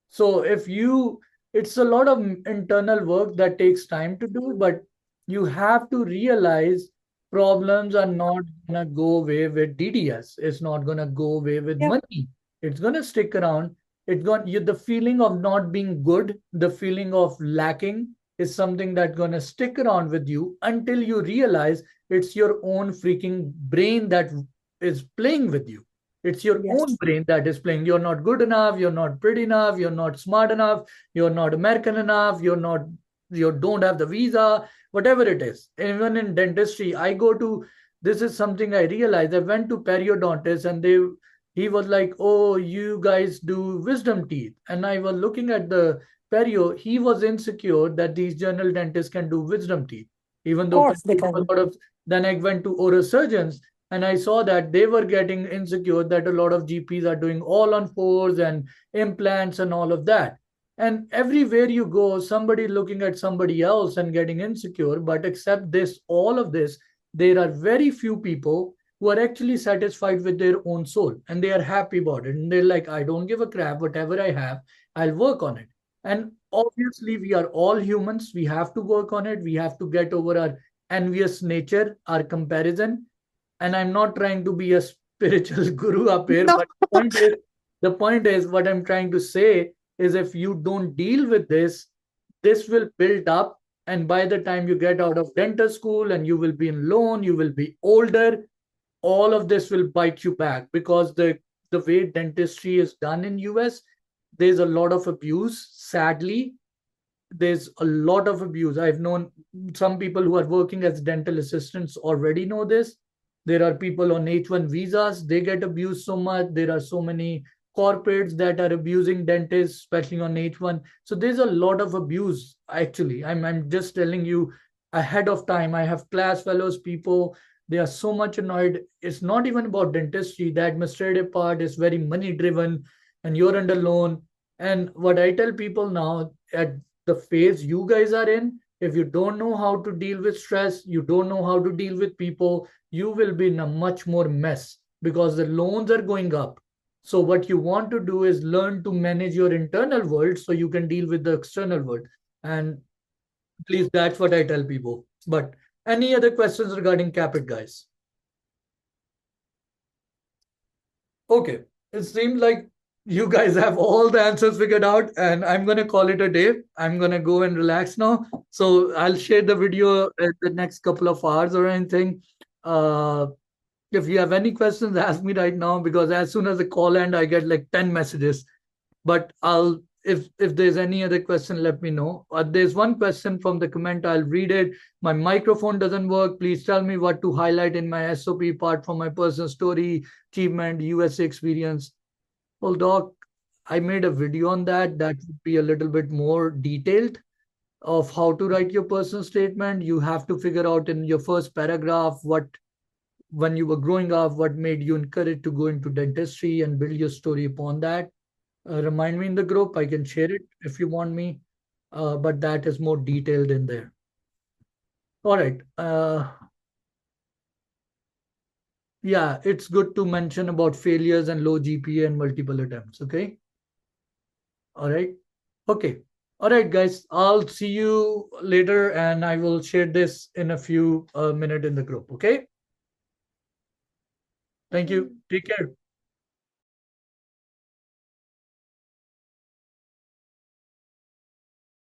So it's a lot of internal work that takes time to do, but you have to realize problems are not gonna go away with DDS. It's not gonna go away with money. It's gonna stick around. The feeling of not being good, the feeling of lacking is something that's gonna stick around with you until you realize it's your own freaking brain that is playing with you. It's your own brain that is playing. You're not good enough. You're not pretty enough. You're not smart enough. You're not American enough. You don't have the visa, whatever it is. Even in dentistry, this is something I realized. I went to periodontist and he was like, oh, you guys do wisdom teeth. And I was looking at the perio. He was insecure that these general dentists can do wisdom teeth, even though then I went to oral surgeons and I saw that they were getting insecure that a lot of GPs are doing all on fours and implants and all of that. And everywhere you go, somebody looking at somebody else and getting insecure. But except this, all of this, there are very few people who are actually satisfied with their own soul and they are happy about it. And they're like, I don't give a crap, whatever I have, I'll work on it. And obviously, we are all humans. We have to work on it. We have to get over our envious nature, our comparison. And I'm not trying to be a spiritual guru up here, but the point is what I'm trying to say is if you don't deal with this will build up. And by the time you get out of dental school and you will be in loan, you will be older, all of this will bite you back because the way dentistry is done in US, there's a lot of abuse. Sadly, there's a lot of abuse. I've known some people who are working as dental assistants already know this. There are people on H1 visas, they get abused so much. There are so many corporates that are abusing dentists, especially on H1. So there's a lot of abuse, actually. I'm just telling you ahead of time. I have class fellows, people, they are so much annoyed. It's not even about dentistry. The administrative part is very money driven and you're under loan. And what I tell people now, at the phase you guys are in, if you don't know how to deal with stress, you don't know how to deal with people, you will be in a much more mess because the loans are going up. So what you want to do is learn to manage your internal world so you can deal with the external world. And please, that's what I tell people. But any other questions regarding CAPID, guys? Okay, it seems like you guys have all the answers figured out, and I'm gonna call it a day. I'm gonna go and relax now. So I'll share the video in the next couple of hours or anything. If you have any questions, ask me right now because as soon as the call end, I get like 10 messages. But if there's any other question, let me know. There's one question from the comment. I'll read it. My microphone doesn't work. Please tell me what to highlight in my SOP part from my personal story, achievement, USA experience. Well, Doc, I made a video on that. That would be a little bit more detailed of how to write your personal statement. You have to figure out in your first paragraph what when you were growing up, what made you encouraged to go into dentistry and build your story upon that. Remind me in the group. I can share it if you want me, but that is more detailed in there. All right. Yeah, it's good to mention about failures and low GPA and multiple attempts. Okay. All right. Okay. All right, guys. I'll see you later, and I will share this in a few minutes in the group. Okay. Thank you. Take care.